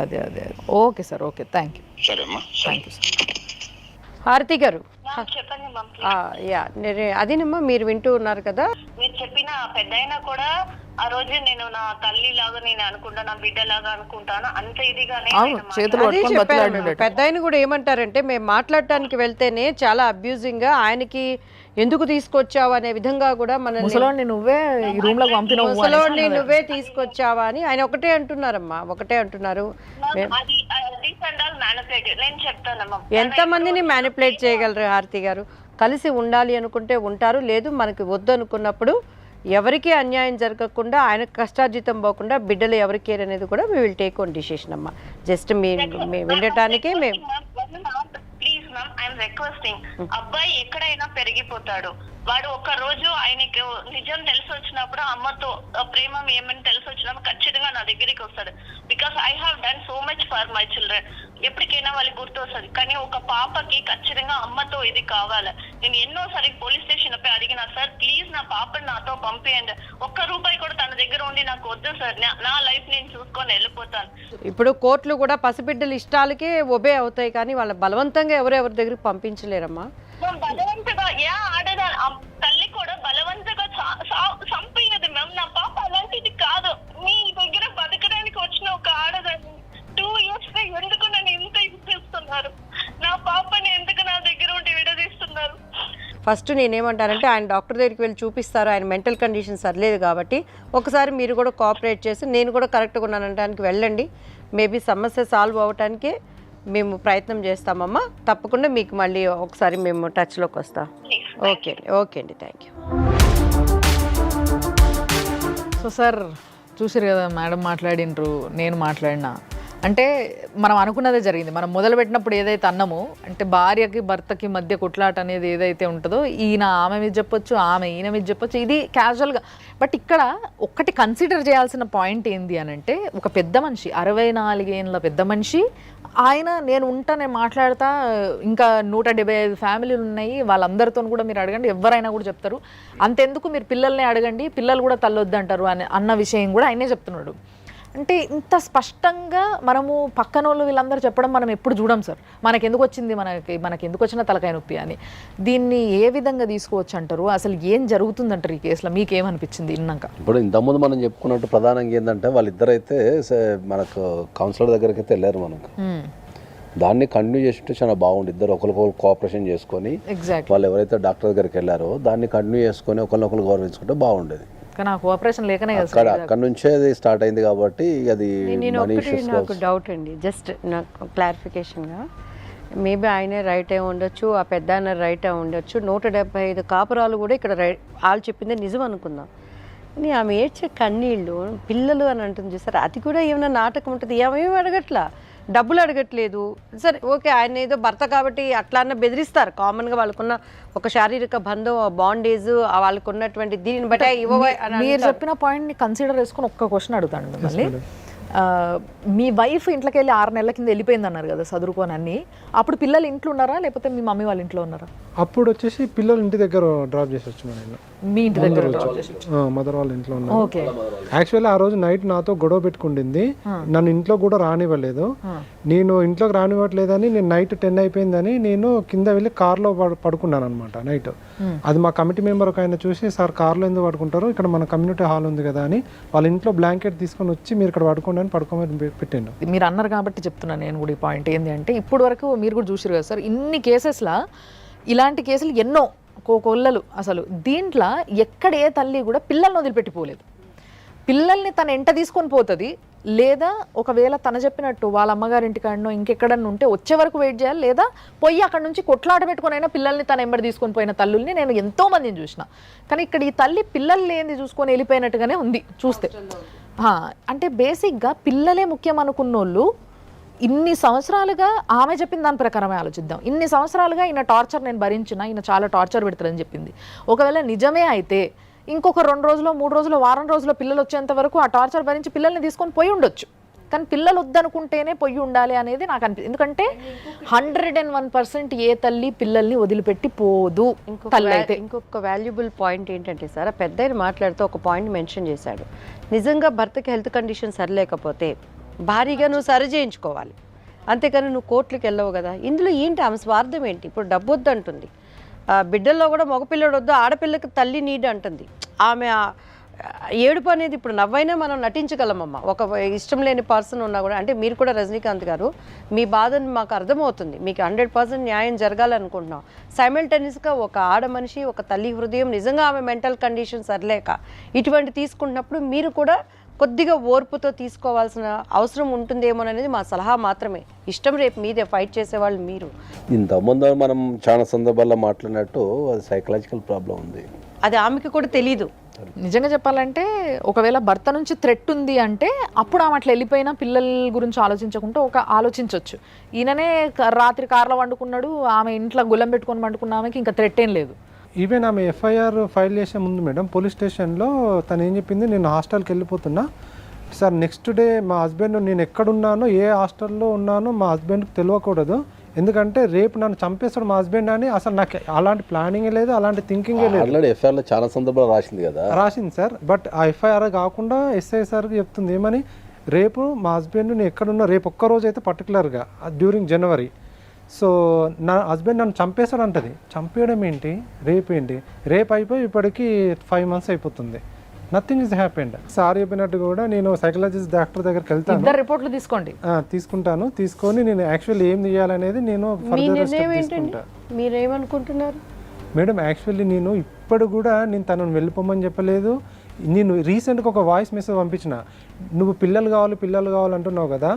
okay sir, okay, thank you. సరే అమ్మా, థ్యాంక్ యూ సార్. హారతి గారు, చెప్పండి. అదేనమ్మా మీరు వింటూ ఉన్నారు కదా. మీరు చెప్పిన పెద్దయినా కూడా ఆ రోజు నేను నా తల్లి లాగా నేను అనుకుంటా, నా బిడ్డ లాగా అనుకుంటాను, అంత ఇదిగానే అవును, ఆయన చేతులు అదే పట్టుకొని చెప్పారు బతిలాడినట్టు. పెద్ద ఆయన కూడా ఏమంటారంటే మేము మాట్లాడటానికి వెళ్తేనే చాలా అబ్యూజింగ్ గా ఆయనకి ఎందుకు తీసుకొచ్చావు అనే విధంగా కూడా మన ముసలోడిని నువ్వే ఈ రూమ్ లోకి పంపినవు అనేసి ముసలోడిని అన్నది. నువ్వే తీసుకొచ్చావా అని ఆయన ఒకటే అంటున్నారమ్మా, ఒకటే అంటున్నారు. అది మ్యానిపులేటివ్. నేను చెప్తానమ్మా, ఎంతమందిని మ్యానిపులేట్ చేయగలరు హారతి గారు? కలిసి ఉండాలి అనుకుంటే ఉంటారు, లేదు మనకి వద్దు అనుకున్నప్పుడు ఎవరికి అన్యాయం జరగకుండా ఆయన కష్టార్జితం పోకుండా బిడ్డలు ఎవరికి అనేది కూడా we will take on decision అమ్మా. జస్ట్ మేము వినటానికి మేము ప్లీజ్ మ్యామ్ ఐఎమ్ రిక్వెస్టింగ్, అబ్బాయి ఎక్కడైనా పెరిగిపోతాడు. వాడు ఒక్క రోజు ఆయనకి నిజం తెలిసి వచ్చినప్పుడు, అమ్మతో ప్రేమ ఏమని తెలిసి వచ్చినప్పుడు ఖచ్చితంగా నా దగ్గరికి వస్తాడు. Because I have done so much for my children. ఎప్పటికైనా వాళ్ళకి గుర్తు వస్తుంది. కానీ ఒక పాపకి ఖచ్చితంగా అమ్మతో ఇది కావాలి. నేను ఎన్నోసారి పోలీస్ స్టేషన్ పై అడిగినా, సార్ ప్లీజ్ నా పాపని నాతో పంపేయండి, ఒక్క రూపాయి కూడా తన దగ్గర ఉండి నాకు వద్దు సార్, నా లైఫ్ నేను చూసుకొని వెళ్ళిపోతాను. ఇప్పుడు కోర్టులు కూడా పసిబిడ్డల ఇష్టాలకే ఒబే అవుతాయి, కానీ వాళ్ళ బలవంతంగా ఎవరెవరి దగ్గరికి పంపించలేరమ్మా. బలవంతగా ఆడదా తల్లి కూడా బలవంతగా చంపేయదు మ్యామ్. నా పాప అలాంటిది కాదు. మీ దగ్గర బతకడానికి వచ్చిన ఒక ఆడదాన్ని 2 years ఎందుకు నన్ను ఇంత ఇస్తున్నారు? నా పాపని ఎందుకు నా దగ్గర ఉండి విడదీస్తున్నారు? ఫస్ట్ నేనేమంటానంటే ఆయన డాక్టర్ దగ్గరికి వెళ్ళి చూపిస్తారు, ఆయన మెంటల్ కండిషన్ సరిలేదు కాబట్టి ఒకసారి మీరు కూడా కోఆపరేట్ చేసి నేను కూడా కరెక్ట్గా ఉన్నానంటానికి వెళ్ళండి. మేబీ సమస్య సాల్వ్ అవ్వటానికి మేము ప్రయత్నం చేస్తామమ్మా. తప్పకుండా మీకు మళ్ళీ ఒకసారి మేము టచ్లోకి వస్తాం. ఓకే అండి, థ్యాంక్ యూ. సో సార్ చూసారు కదా, మేడం మాట్లాడినరు, నేను మాట్లాడినా. అంటే మనం అనుకున్నదే జరిగింది. మనం మొదలుపెట్టినప్పుడు ఏదైతే అన్నామో, అంటే భార్యకి భర్తకి మధ్య కొట్లాట అనేది ఏదైతే ఉంటుందో, ఈయన ఆమె మీద చెప్పొచ్చు, ఆమె ఈయన మీద చెప్పొచ్చు, ఇది క్యాజువల్గా. బట్ ఇక్కడ ఒక్కటి కన్సిడర్ చేయాల్సిన పాయింట్ ఏంది అని అంటే, ఒక పెద్ద మనిషి 64 ఏళ్ళ పెద్ద మనిషి ఆయన, నేను ఉంటా, నేను మాట్లాడతా, ఇంకా 175 ఫ్యామిలీలు ఉన్నాయి, వాళ్ళందరితో కూడా మీరు అడగండి, ఎవరైనా కూడా చెప్తారు. అంతెందుకు మీరు పిల్లల్ని అడగండి, పిల్లలు కూడా తల్లొద్దంటారు అన్న విషయం కూడా ఆయనే చెప్తున్నాడు. అంటే ఇంత స్పష్టంగా మనము పక్కన వాళ్ళు వీళ్ళందరూ చెప్పడం మనం ఎప్పుడు చూడం సార్. మనకి ఎందుకు వచ్చింది, మనకి ఎందుకు వచ్చిన తలకాయ నొప్పి అని. దీన్ని ఏ విధంగా తీసుకోవచ్చు అంటారు? అసలు ఏం జరుగుతుందంటారు ఈ కేసులో? మీకేమనిపించింది విన్నాక? ఇప్పుడు ఇంతకుముందు మనం చెప్పుకున్నట్టు ప్రధానంగా ఏంటంటే, వాళ్ళిద్దరైతే మనకు కౌన్సిలర్ దగ్గరికి అయితే వెళ్ళారు. మనకు దాన్ని కంటిన్యూ చేస్తుంటే చాలా బాగుంది. ఇద్దరు ఒకరికొకరు కోఆపరేషన్ చేసుకొని, వాళ్ళు ఎవరైతే డాక్టర్ దగ్గరికి వెళ్ళారో దాన్ని కంటిన్యూ చేసుకొని ఒకరినొకరు గౌరవించుకుంటే బాగుండేది. కానీ ఆ కోఆపరేషన్ లేకనే అక్కడ నుంచే అది స్టార్ట్ అయింది కాబట్టి అది నాకు డౌట్ అండి, జస్ట్ నాకు క్లారిఫికేషన్గా. మేబీ ఆయనే రైట్ అయి ఉండొచ్చు, ఆ పెద్ద ఆయన రైట్ అయి ఉండొచ్చు. 175 కాపురాలు కూడా ఇక్కడ వాళ్ళు చెప్పిందే నిజం అనుకుందాం. కానీ ఆమె ఏడ్చే కన్నీళ్ళు, పిల్లలు అని అంటుంది చూసారు, అది కూడా ఏమైనా నాటకం ఉంటుంది. ఏమేమి అడగట్లా, డబ్బులు అడగట్లేదు. సరే ఓకే, ఆయన ఏదో భర్త కాబట్టి అట్లా అన్న బెదిరిస్తారు. కామన్గా వాళ్ళకున్న ఒక శారీరక బంధం, బాండేజ్, వాళ్ళకు ఉన్నటువంటి దీనిని బట్టి మీరు చెప్పిన పాయింట్ని కన్సిడర్ చేసుకుని ఒక్క క్వశ్చన్ అడుగుతాను మిమ్మల్ని. మీ వైఫ్ ఇంట్లోకి వెళ్ళి 6 నెలల కింద వెళ్ళిపోయింది అన్నారు కదా చదువుకొని అన్ని. అప్పుడు పిల్లలు ఇంట్లో ఉన్నారా లేకపోతే మీ మమ్మీ వాళ్ళ ఇంట్లో ఉన్నారా? అప్పుడు వచ్చేసి పిల్లలు ఇంటి దగ్గర డ్రాప్ చేసి వచ్చి మీ ఇంటి దగ్గర మదర్ వాళ్ళ ఇంట్లో ఉన్నారు. యాక్చువల్లీ ఆ రోజు నైట్ నాతో గొడవ పెట్టుకుంటుంది, నన్ను ఇంట్లో కూడా రానివ్వలేదు. నేను ఇంట్లోకి రానివ్వట్లేదని నేను నైట్ 10 అయిపోయిందని నేను కింద వెళ్ళి కార్లో పడుకున్నాను అనమాట నైట్. అది మా కమిటీ మెంబర్ ఒక ఆయన చూసి, సార్ కార్లో ఎందుకు పడుకుంటారు, ఇక్కడ మన కమ్యూనిటీ హాల్ ఉంది కదా అని వాళ్ళ ఇంట్లో బ్లాంకెట్ తీసుకొని వచ్చి మీరు ఇక్కడ పడుకోండి అని పడుకోమని పెట్టాను. మీరు అన్నారు కాబట్టి చెప్తున్నాను నేను కూడా. ఈ పాయింట్ ఏంటి అంటే, ఇప్పుడు వరకు మీరు కూడా చూసారు కదా సార్, ఇన్ని కేసెస్లా ఇలాంటి కేసులు ఎన్నో కోకొల్లలు. అసలు దీంట్లో ఎక్కడ ఏ తల్లి కూడా పిల్లల్ని వదిలిపెట్టిపోలేదు. పిల్లల్ని తన ఎంట తీసుకొని పోతుంది, లేదా ఒకవేళ తన చెప్పినట్టు వాళ్ళ అమ్మగారింటికాడనో ఇంకెక్కడన్నా ఉంటే వచ్చే వరకు వెయిట్ చేయాలి, లేదా పోయి అక్కడ నుంచి కొట్లాట పెట్టుకుని అయినా పిల్లల్ని తన ఎంబడి తీసుకొని పోయిన తల్లుల్ని నేను ఎంతో మందిని చూసిన. కానీ ఇక్కడ ఈ తల్లి పిల్లలు లేనిది చూసుకొని వెళ్ళిపోయినట్టుగానే ఉంది చూస్తే. అంటే బేసిక్గా పిల్లలే ముఖ్యం అనుకున్నోళ్ళు ఇన్ని సంవత్సరాలుగా, ఆమె చెప్పిన దాని ప్రకారమే ఆలోచిద్దాం, ఇన్ని సంవత్సరాలుగా ఈయన టార్చర్ నేను భరించిన, ఈయన చాలా టార్చర్ పెడతారని చెప్పింది. ఒకవేళ నిజమే అయితే ఇంకొక 2 రోజులు 3 రోజులు వారం రోజుల్లో పిల్లలు వచ్చేంత వరకు ఆ టార్చర్ భరించి పిల్లల్ని తీసుకొని పోయి ఉండొచ్చు. కానీ పిల్లలు వద్దనుకుంటేనే పొయ్యి ఉండాలి అనేది నాకు అనిపిస్తుంది. ఎందుకంటే 101% ఏ తల్లి పిల్లల్ని వదిలిపెట్టి పోదు. ఇంకొక వాల్యుబుల్ పాయింట్ ఏంటంటే సార్, ఆ పెద్ద మాట్లాడుతూ ఒక పాయింట్ మెన్షన్ చేశాడు. నిజంగా భర్తకి హెల్త్ కండిషన్ సరిలేకపోతే భారీగా నువ్వు సరి చేయించుకోవాలి, అంతేకాని నువ్వు కోర్టులకు వెళ్ళవు కదా. ఇందులో ఏంటి ఆమె స్వార్థం ఏంటి? ఇప్పుడు డబ్బు వద్దు అంటుంది, బిడ్డల్లో కూడా మగపిల్లడు వద్దు, ఆడపిల్లకి తల్లి నీడ్ అంటుంది. ఆమె ఏడుపు అనేది ఇప్పుడు నవ్వైనా మనం నటించగలమమ్మా. ఒక ఇష్టం లేని పర్సన్ ఉన్నా కూడా, అంటే మీరు కూడా రజనీకాంత్ గారు మీ బాధను మాకు అర్థమవుతుంది, మీకు 100% న్యాయం జరగాలనుకుంటున్నాం. సైమల్టేనియస్గా ఒక ఆడ మనిషి, ఒక తల్లి హృదయం నిజంగా ఆమె మెంటల్ కండిషన్ సరిలేక ఇటువంటి తీసుకుంటున్నప్పుడు మీరు కూడా కొద్దిగా ఓర్పుతో తీసుకోవాల్సిన అవసరం ఉంటుందేమోననేది మా సలహా మాత్రమే. ఇష్టం రేపు మీదే, ఫైట్ చేసేవాళ్ళు మీరు. ఇంతకుముందు మనం చాలా సందర్భాల్లో మాట్లాడినట్టు అది సైకలాజికల్ ప్రాబ్లం ఉంది, అది ఆమెకి కూడా తెలీదు. నిజంగా చెప్పాలంటే ఒకవేళ భర్త నుంచి థ్రెట్ ఉంది అంటే అప్పుడు ఆమె అట్లా వెళ్ళిపోయినా పిల్లల గురించి ఆలోచించకుండా ఆలోచించవచ్చు. ఈయననే రాత్రి కార్లో వండుకున్నాడు, ఆమె ఇంట్లో గుల్లం పెట్టుకొని వండుకున్న ఆమెకి ఇంకా థ్రెట్ ఏం లేదు. ఈవెన్ ఆమె ఎఫ్ఐఆర్ ఫైల్ చేసే ముందు మేడం పోలీస్ స్టేషన్లో తను ఏం చెప్పింది, నేను హాస్టల్కి వెళ్ళిపోతున్నా సార్, నెక్స్ట్ డే మా హస్బెండ్, నేను ఎక్కడున్నానో ఏ హాస్టల్లో ఉన్నానో మా హస్బెండ్కి తెలియకూడదు, ఎందుకంటే రేపు నన్ను చంపేస్తాడు మా హస్బెండ్ అని. అసలు నాకు అలాంటి ప్లానింగే లేదు, అలాంటి థింకింగే లేదు. ఆల్రెడీ ఎఫ్ఐఆర్లో చాలా సందర్భాలు రాసింది కదా. రాసింది సార్, బట్ ఆ ఎఫ్ఐఆర్ కాకుండా ఎస్ఐ సార్కి చెప్తుంది ఏమని, రేపు మా హస్బెండ్ నేను ఎక్కడున్నా, రేపు ఒక్కరోజు అయితే పర్టికులర్గా డ్యూరింగ్ జనవరి, సో నా హస్బెండ్ నన్ను చంపేస్తాడు అంటది. చంపేయడం ఏంటి, రేపు ఏంటి, రేపు అయిపోయి ఇప్పటికి 5 months అయిపోతుంది, నథింగ్ ఇస్ హ్యాపెండ్. సార్ చెప్పినట్టు కూడా నేను సైకలాజిస్ట్ డాక్టర్ దగ్గరికి వెళ్తాను, 2 రిపోర్ట్లు తీసుకోండి. తీసుకుంటాను, తీసుకొని నేను యాక్చువల్లీ ఏం చేయాలనేది నేను ఫర్దర్ స్టెప్ తీసుకుంటా. మీరేమనుకుంటున్నారు మేడం? యాక్చువల్లీ నేను ఇప్పుడు కూడా నేను తనను వెళ్ళిపోమని చెప్పలేదు. నేను రీసెంట్గా ఒక వాయిస్ మెసేజ్ పంపించిన, నువ్వు పిల్లలు కావాలి అంటున్నావు కదా,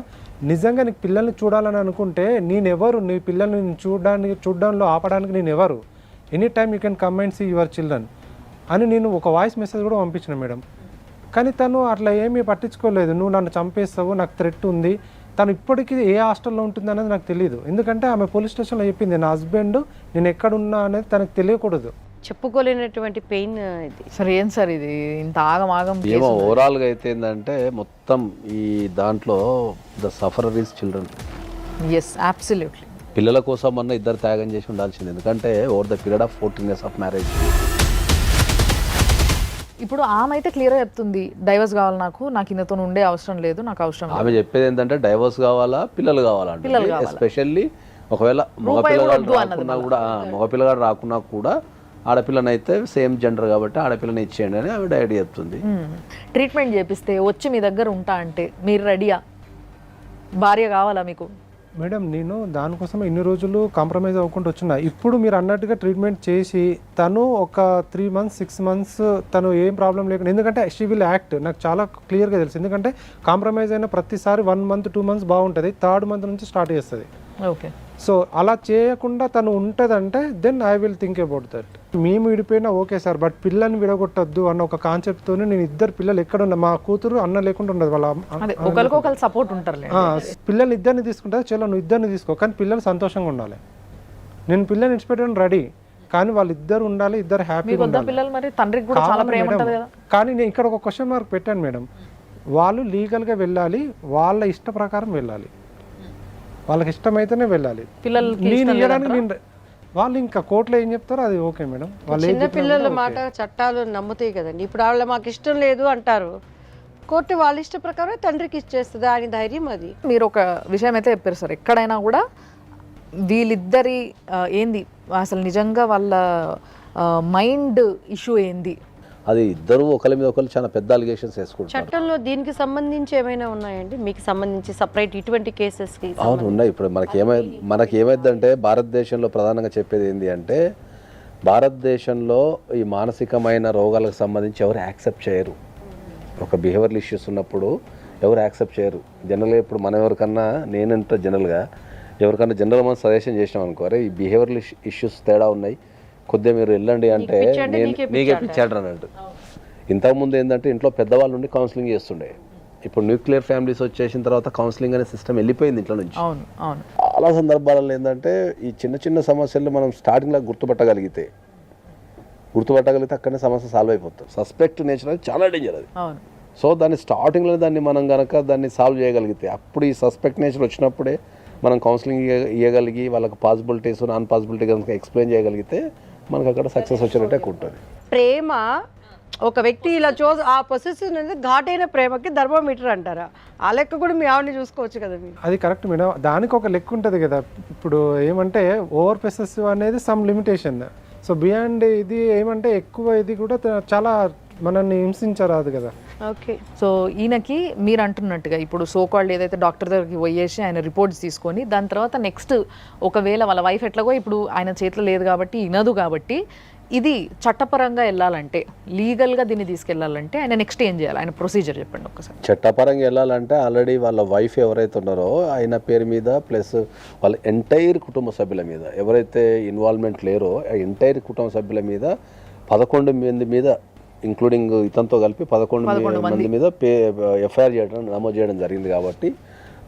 నిజంగా నీకు పిల్లల్ని చూడాలని అనుకుంటే నేనెవరు, నీ పిల్లల్ని చూడడంలో ఆపడానికి నేను ఎవరు, any time you can come and see your children అని నేను ఒక వాయిస్ మెసేజ్ కూడా పంపించిన మేడం. కానీ తను అట్లా ఏమీ పట్టించుకోలేదు. నువ్వు నన్ను చంపేస్తావు, నాకు థ్రెట్ ఉంది. తను ఇప్పటికీ ఏ హాస్టల్లో ఉంటుంది అనేది నాకు తెలియదు, ఎందుకంటే ఆమె పోలీస్ స్టేషన్లో చెప్పింది నా హస్బెండ్ నేను ఎక్కడున్నా అనేది తనకు తెలియకూడదు. చెప్పుకోలేనటువంటి పెయిన్ ఇది. సరే ఏం సార్ ఇది ఇంత ఆగం ఏమో ఓవరాల్గా అయితే ఏంటంటే మొత్తం ఈ దాంట్లో the sufferer is children. Yes absolutely. పిల్లల కోసం అన్న ఇద్దరు త్యాగం చేసి ఉండాల్సింది, ఎందుకంటే over the period of 14 years of marriage. ఇప్పుడు ఆమె అయితే క్లియర్గా చెప్తుంది, డైవర్స్ కావాలి, నాకు ఈయనతో ఉండే అవసరం లేదు, నాకు అవసరం లేదు. ఆమె చెప్పేది ఏంటంటే డైవర్స్ కావాలా, పిల్లలు కావాలంటే, ఎస్పెషల్లీ ఒకవేళ మగపిల్లగాడు రాకున్నా కూడా ఆడపిల్లనైతే సేమ్ జెండర్ కాబట్టి ఆడపిల్లని ఇచ్చేయండి అని ఆవిడ ఐడియా చెప్తుంది. ట్రీట్మెంట్ చేపిస్తే వచ్చి మీ దగ్గర ఉంటా అంటే మీరు రెడీయా? భార్య కావాలా మీకు? మేడం నేను దానికోసం ఇన్ని రోజులు కాంప్రమైజ్ అవ్వకుండా వచ్చిన. ఇప్పుడు మీరు అన్నట్టుగా ట్రీట్మెంట్ చేసి తను ఒక 3 months 6 months తను ఏం ప్రాబ్లం లేకుండా, ఎందుకంటే షీ విల్ యాక్ట్, నాకు చాలా క్లియర్గా తెలుసు. ఎందుకంటే కాంప్రమైజ్ అయిన ప్రతిసారి 1 month 2 months బాగుంటుంది, 3rd month నుంచి స్టార్ట్ చేస్తుంది. ఓకే, సో అలా చేయకుండా తను ఉంటుందంటే then I will think about that. మేము విడిపోయినా ఓకే సార్, బట్ పిల్లల్ని విడగొట్టద్దు అన్న ఒక కాన్సెప్ట్తోనే నేను ఇద్దరు పిల్లలు ఎక్కడ ఉన్నా, మా కూతురు అన్న లేకుండా ఉండదు, వాళ్ళ ఒకరికొకరు సపోర్ట్ ఉంటారు. పిల్లల్ని ఇద్దరిని తీసుకుంటే చలో నువ్వు ఇద్దరిని తీసుకో, కానీ పిల్లలు సంతోషంగా ఉండాలి. నేను పిల్లల్ని ఇచ్చిపెట్టడానికి రెడీ, కానీ వాళ్ళిద్దరు ఉండాలి, ఇద్దరు హ్యాపీగా ఉండాలి. కానీ నేను ఇక్కడ ఒక క్వశ్చన్ మార్క్ పెట్టాను మేడం, వాళ్ళు లీగల్గా వెళ్ళాలి, వాళ్ళ ఇష్ట ప్రకారం వెళ్ళాలి, వాళ్ళకి ఇష్టమైతేనే వెళ్ళాలి. నేను ఇవ్వడానికి నేను వాళ్ళు ఇంకా కోర్టులో ఏం చెప్తారో అది ఓకే మేడం. వాళ్ళు చిన్న పిల్లల మాట చట్టాలు నమ్ముతాయి కదండి. ఇప్పుడు వాళ్ళ మాకు ఇష్టం లేదు అంటారు, కోర్టు వాళ్ళ ఇష్ట ప్రకారం తండ్రికి ఇచ్చేస్తుంది, ఆయన ధైర్యం అది. మీరు ఒక విషయం అయితే చెప్పారు సార్, ఎక్కడైనా కూడా వీళ్ళిద్దరి ఏంది అసలు నిజంగా వాళ్ళ మైండ్ ఇష్యూ ఏంది, అది ఇద్దరు ఒకరి మీద ఒకరు చాలా పెద్ద అలిగేషన్స్ వేసుకుంటారు. చట్టంలో దీనికి సంబంధించి ఏమైనా ఉన్నాయండి మీకు సంబంధించి సపరేట్ ఇటువంటి కేసెస్కి? అవును ఉన్నాయి. ఇప్పుడు మనకేమైందంటే భారతదేశంలో ప్రధానంగా చెప్పేది ఏంటి అంటే, భారతదేశంలో ఈ మానసికమైన రోగాలకు సంబంధించి ఎవరు యాక్సెప్ట్ చేయరు. ఒక బిహేవియరల్ ఇష్యూస్ ఉన్నప్పుడు ఎవరు యాక్సెప్ట్ చేయరు. జనరల్గా ఇప్పుడు మనం ఎవరికన్నా, నేనంటే ఎవరికన్నా జనరల్ మనం సజెషన్ చేసినాం అనుకోరే ఈ బిహేవియరల్ ఇష్యూస్ తేడా ఉన్నాయి, కొద్దిగా మీరు వెళ్ళండి అంటే నీకే పిచ్చాడు అన్నట్టు. ఇంతకుముందు ఏంటంటే ఇంట్లో పెద్దవాళ్ళు ఉండి కౌన్సిలింగ్ చేస్తుండే, ఇప్పుడు న్యూక్లియర్ ఫ్యామిలీస్ వచ్చేసిన తర్వాత కౌన్సిలింగ్ అనే సిస్టమ్ వెళ్ళిపోయింది ఇంట్లో నుంచి. చాలా సందర్భాలలో ఏంటంటే ఈ చిన్న చిన్న సమస్యలు మనం స్టార్టింగ్లో గుర్తుపట్టగలిగితే అక్కడనే సమస్య సాల్వ్ అయిపోతుంది. సస్పెక్ట్ నేచర్ అది చాలా డేంజర్ అది. సో దాన్ని స్టార్టింగ్లో దాన్ని మనం కనుక దాన్ని సాల్వ్ చేయగలిగితే, అప్పుడు ఈ సస్పెక్ట్ నేచర్ వచ్చినప్పుడే మనం కౌన్సిలింగ్ ఇవ్వగలిగి వాళ్ళకి పాసిబిలిటీస్ నాన్ పాసిబిలిటీ కనుక ఎక్స్ప్లెయిన్ చేయగలిగితే మనకు అక్కడ సక్సెస్ వచ్చినట్టే ఉంటుంది. ప్రేమ ఒక వ్యక్తి ఇలా ఆ పొసెసివ్ అనేది ఘాటైన ప్రేమకి థర్మోమీటర్ అంటారా? ఆ లెక్క కూడా మీ ఆవిడని చూసుకోవచ్చు కదా మీరు. అది కరెక్ట్ మేడం, దానికి ఒక లెక్క ఉంటుంది కదా. ఇప్పుడు ఏమంటే ఓవర్ పొసెసివ్ అనేది సమ్ లిమిటేషన్. సో బియాండ్ ఇది ఏమంటే ఎక్కువ ఇది కూడా చాలా మనల్ని హింసించరాదు కదా. ఓకే. సో ఈయనకి మీరు అంటున్నట్టుగా ఇప్పుడు సోకాల్డ్ ఏదైతే డాక్టర్ దగ్గరికి పోయేసి ఆయన రిపోర్ట్స్ తీసుకొని దాని తర్వాత నెక్స్ట్ ఒకవేళ వాళ్ళ వైఫ్ ఎట్లాగో ఇప్పుడు ఆయన చేతిలో లేదు కాబట్టి వినదు కాబట్టి ఇది చట్టపరంగా వెళ్ళాలంటే లీగల్గా దీన్ని తీసుకెళ్లాలంటే ఆయన నెక్స్ట్ ఏం చేయాలి, ఆయన ప్రొసీజర్ చెప్పండి ఒక్కసారి. చట్టపరంగా వెళ్ళాలంటే ఆల్రెడీ వాళ్ళ వైఫ్ ఎవరైతే ఉన్నారో ఆయన పేరు మీద ప్లస్ వాళ్ళ ఎంటైర్ కుటుంబ సభ్యుల మీద ఎవరైతే ఇన్వాల్వ్మెంట్ లేరో ఆ ఎంటైర్ కుటుంబ సభ్యుల మీద 11 మంది మీద ఇంక్లూడింగ్ ఇతనితో కలిపి 11 మంది మీద ఎఫ్ఐఆర్ నమోదు చేయడం జరిగింది. కాబట్టి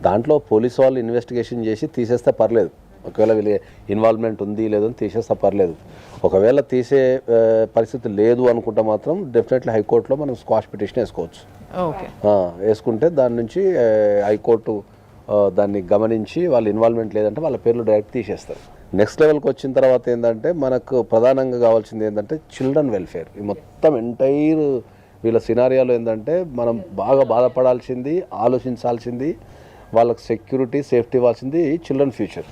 దాంట్లో పోలీసు వాళ్ళు ఇన్వెస్టిగేషన్ చేసి తీసేస్తే పర్లేదు. ఒకవేళ వీళ్ళ ఇన్వాల్వ్మెంట్ ఉంది లేదని తీసేస్తే పర్లేదు. ఒకవేళ తీసే పరిస్థితి లేదు అనుకుంటే మాత్రం డెఫినెట్లీ హైకోర్టులో మనం స్క్వాష్ పిటిషన్ వేసుకోవచ్చు. వేసుకుంటే దాని నుంచి హైకోర్టు దాన్ని గమనించి వాళ్ళ ఇన్వాల్వ్మెంట్ లేదంటే వాళ్ళ పేర్లు డైరెక్ట్ తీసేస్తారు. నెక్స్ట్ లెవెల్కి వచ్చిన తర్వాత ఏంటంటే మనకు ప్రధానంగా కావాల్సింది ఏంటంటే చిల్డ్రన్ వెల్ఫేర్. ఈ మొత్తం ఎంటైర్ వీళ్ళ సినారియాలో ఏంటంటే మనం బాగా బాధపడాల్సింది, ఆలోచించాల్సింది, వాళ్ళకి సెక్యూరిటీ సేఫ్టీ ఇవ్వాల్సింది చిల్డ్రన్ ఫ్యూచర్.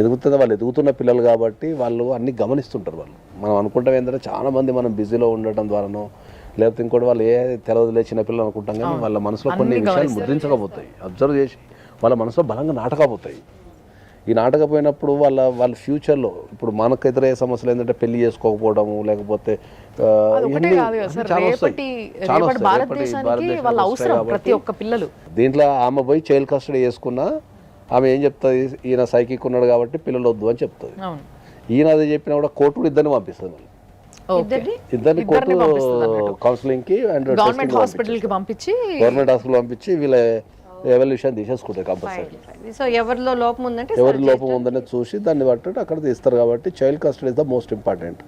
ఎదుగుతుంది వాళ్ళు ఎదుగుతున్న పిల్లలు కాబట్టి వాళ్ళు అన్నీ గమనిస్తుంటారు. వాళ్ళు మనం అనుకుంటాం ఏంటంటే చాలామంది మనం బిజీలో ఉండటం ద్వారానో లేకపోతే ఇంకోటి వాళ్ళు తెలవదులే చిన్నపిల్లలు అనుకుంటాం, కానీ వాళ్ళ మనసులో కొన్ని విషయాలు ముద్రించకపోతాయి, అబ్జర్వ్ చేసి వాళ్ళ మనసులో బలంగా నాటకపోతాయి. ఈ నాటకపోయినప్పుడు వాళ్ళ ఫ్యూచర్లో ఇప్పుడు మనకు ఎదురయ్యే సమస్యలు ఏంటంటే పెళ్లి చేసుకోకపోవడము, లేకపోతే దీంట్లో ఆమె పోయి చైల్డ్ కస్టడీ చేసుకున్నా ఆమె ఏం చెప్తుంది, ఈయన సైకిక్ ఉన్నాడు కాబట్టి పిల్లలు వద్దు అని చెప్తుంది. ఈయన అది చెప్పినా కూడా కోర్టు ఇద్దరిని పంపిస్తుంది. ఇద్దరిని కోర్టు కౌన్సిలింగ్ కి అండ్ గవర్నమెంట్ హాస్పిటల్ పంపించి వీళ్ళ ఎవల్యూషన్ తీసేసుకుంటారు కంపల్సరీ. సో ఎవరిలో లోపం ఉందంటే ఎవరి లోపం ఉందని చూసి దాన్ని బట్టి అక్కడ తీస్తారు. కాబట్టి child custody is the most important.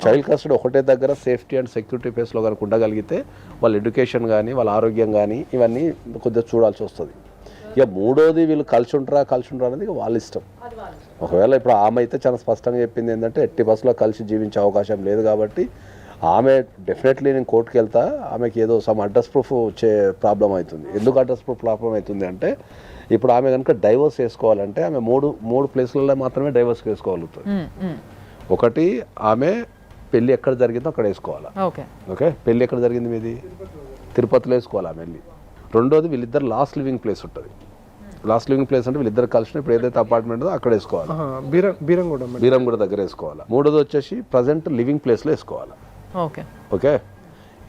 Child custody ఒకటే దగ్గర సేఫ్టీ అండ్ సెక్యూరిటీ ఫేస్లో కనుక ఉండగలిగితే వాళ్ళ ఎడ్యుకేషన్ కానీ వాళ్ళ ఆరోగ్యం కానీ ఇవన్నీ కొద్దిగా చూడాల్సి వస్తుంది. ఇక మూడోది వీళ్ళు కలిసి ఉంటారా అనేది ఇక వాళ్ళ ఇష్టం. ఒకవేళ ఇప్పుడు ఆమె అయితే చాలా స్పష్టంగా చెప్పింది ఏంటంటే 80% కలిసి జీవించే అవకాశం లేదు కాబట్టి ఆమె డెఫినెట్లీ నేను కోర్టుకి వెళ్తా, ఆమెకి ఏదో సమ్ అడ్రస్ ప్రూఫ్ వచ్చే ప్రాబ్లం అవుతుంది. ఎందుకు అడ్రస్ ప్రూఫ్ ప్రాబ్లం అవుతుంది అంటే ఇప్పుడు ఆమె కనుక డైవర్స్ వేసుకోవాలంటే ఆమె మూడు ప్లేస్లలో మాత్రమే డైవర్స్ వేసుకోగలుగుతుంది. ఒకటి ఆమె పెళ్ళి ఎక్కడ జరిగిందో అక్కడ వేసుకోవాలా. ఓకే, పెళ్ళి ఎక్కడ జరిగింది మీది తిరుపతిలో వేసుకోవాలి ఆమె వెళ్ళి. రెండోది వీళ్ళిద్దరు లాస్ట్ లివింగ్ ప్లేస్ ఉంటుంది. లాస్ట్ లివింగ్ ప్లేస్ అంటే వీళ్ళిద్దరు కలిసిన ఇప్పుడు ఏదైతే అపార్ట్మెంట్ ఉందో అక్కడ వేసుకోవాలి, బీరంగూడ దగ్గర వేసుకోవాలి. మూడోది వచ్చేసి ప్రజెంట్ లివింగ్ ప్లేస్లో వేసుకోవాలి. ఓకే,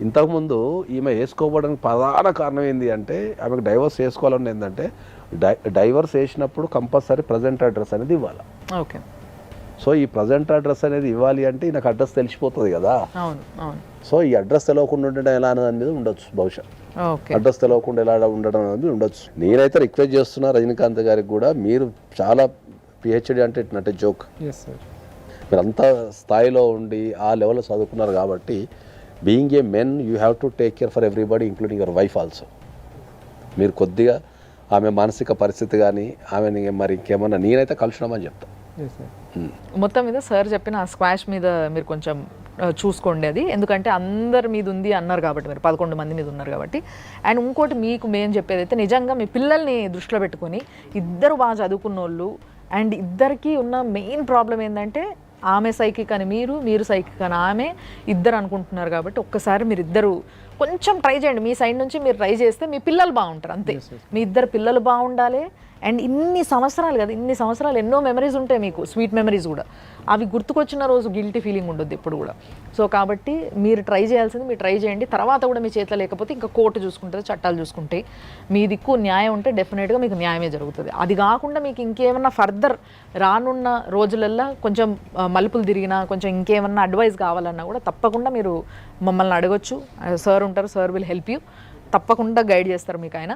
ఇంతకుముందు ఈమె వేసుకోవడానికి ప్రధాన కారణం ఏంటి అంటే ఆమెకు డైవర్స్ వేసుకోవాలని ఏంటంటే డైవర్స్ వేసినప్పుడు కంపల్సరీ ప్రజెంట్ అడ్రస్ అనేది ఇవ్వాలి. ఓకే, సో ఈ ప్రజెంట్ అడ్రస్ అనేది ఇవ్వాలి అంటే నాకు అడ్రస్ తెలిసిపోతుంది కదా. సో ఈ అడ్రస్ తెలియకుండా ఉండడం ఎలా అనేది ఉండొచ్చు, బహుశా అడ్రస్ తెలియకుండా ఎలా ఉండడం అనేది ఉండొచ్చు. నేనైతే రిక్వెస్ట్ చేస్తున్నా రజనీకాంత్ గారికి కూడా, మీరు చాలా పిహెచ్డి అంటే ఇట్నంటే జోక్, మీరు అంత స్థాయిలో ఉండి ఆ లెవెల్లో చదువుకున్నారు కాబట్టి being a men you have to take care for everybody including your wife also. మీరు కొద్దిగా ఆమె మానసిక పరిస్థితి కానీ ఆమెని మరి ఇంకేమన్నా నేనైతే కలుషినామని చెప్తాను. మొత్తం మీద సార్ చెప్పిన ఆ స్క్వాష్ మీద మీరు కొంచెం చూసుకోండి అది, ఎందుకంటే అందరి మీద ఉంది అన్నారు కాబట్టి, మీరు 11 మంది మీద ఉన్నారు కాబట్టి. అండ్ ఇంకోటి మీకు మేము చెప్పేది అయితే నిజంగా మీ పిల్లల్ని దృష్టిలో పెట్టుకొని ఇద్దరు బాగా చదువుకున్న వాళ్ళు అండ్ ఇద్దరికి ఉన్న మెయిన్ ప్రాబ్లం ఏంటంటే ఆమె సైకిక్ అని మీరు సైకిక్ అని ఆమె ఇద్దరు అనుకుంటున్నారు కాబట్టి ఒక్కసారి మీరు ఇద్దరు కొంచెం ట్రై చేయండి. మీ సైడ్ నుంచి మీరు ట్రై చేస్తే మీ పిల్లలు బాగుంటారు అంతే. మీ ఇద్దరు పిల్లలు బాగుండాలి. అండ్ ఇన్ని సంవత్సరాలు కదా, ఇన్ని సంవత్సరాలు ఎన్నో మెమరీస్ ఉంటాయి మీకు, స్వీట్ మెమరీస్ కూడా. అవి గుర్తుకొచ్చిన రోజు గిల్టీ ఫీలింగ్ ఉండొద్దు ఎప్పుడు కూడా. సో కాబట్టి మీరు ట్రై చేయాల్సింది మీరు ట్రై చేయండి. తర్వాత కూడా మీ చేతిలో లేకపోతే ఇంకా కోర్టు చూసుకుంటుంది, చట్టాలు చూసుకుంటాయి. మీ దిక్కు న్యాయం ఉంటే డెఫినెట్గా మీకు న్యాయమే జరుగుతుంది. అది కాకుండా మీకు ఇంకేమన్నా ఫర్దర్ రానున్న రోజులల్లో కొంచెం మలుపులు తిరిగినా కొంచెం ఇంకేమన్నా అడ్వైస్ కావాలన్నా కూడా తప్పకుండా మీరు మమ్మల్ని అడగొచ్చు. సార్ ఉంటారు, సార్ విల్ హెల్ప్ యూ, తప్పకుండా గైడ్ చేస్తారు మీకు ఆయన.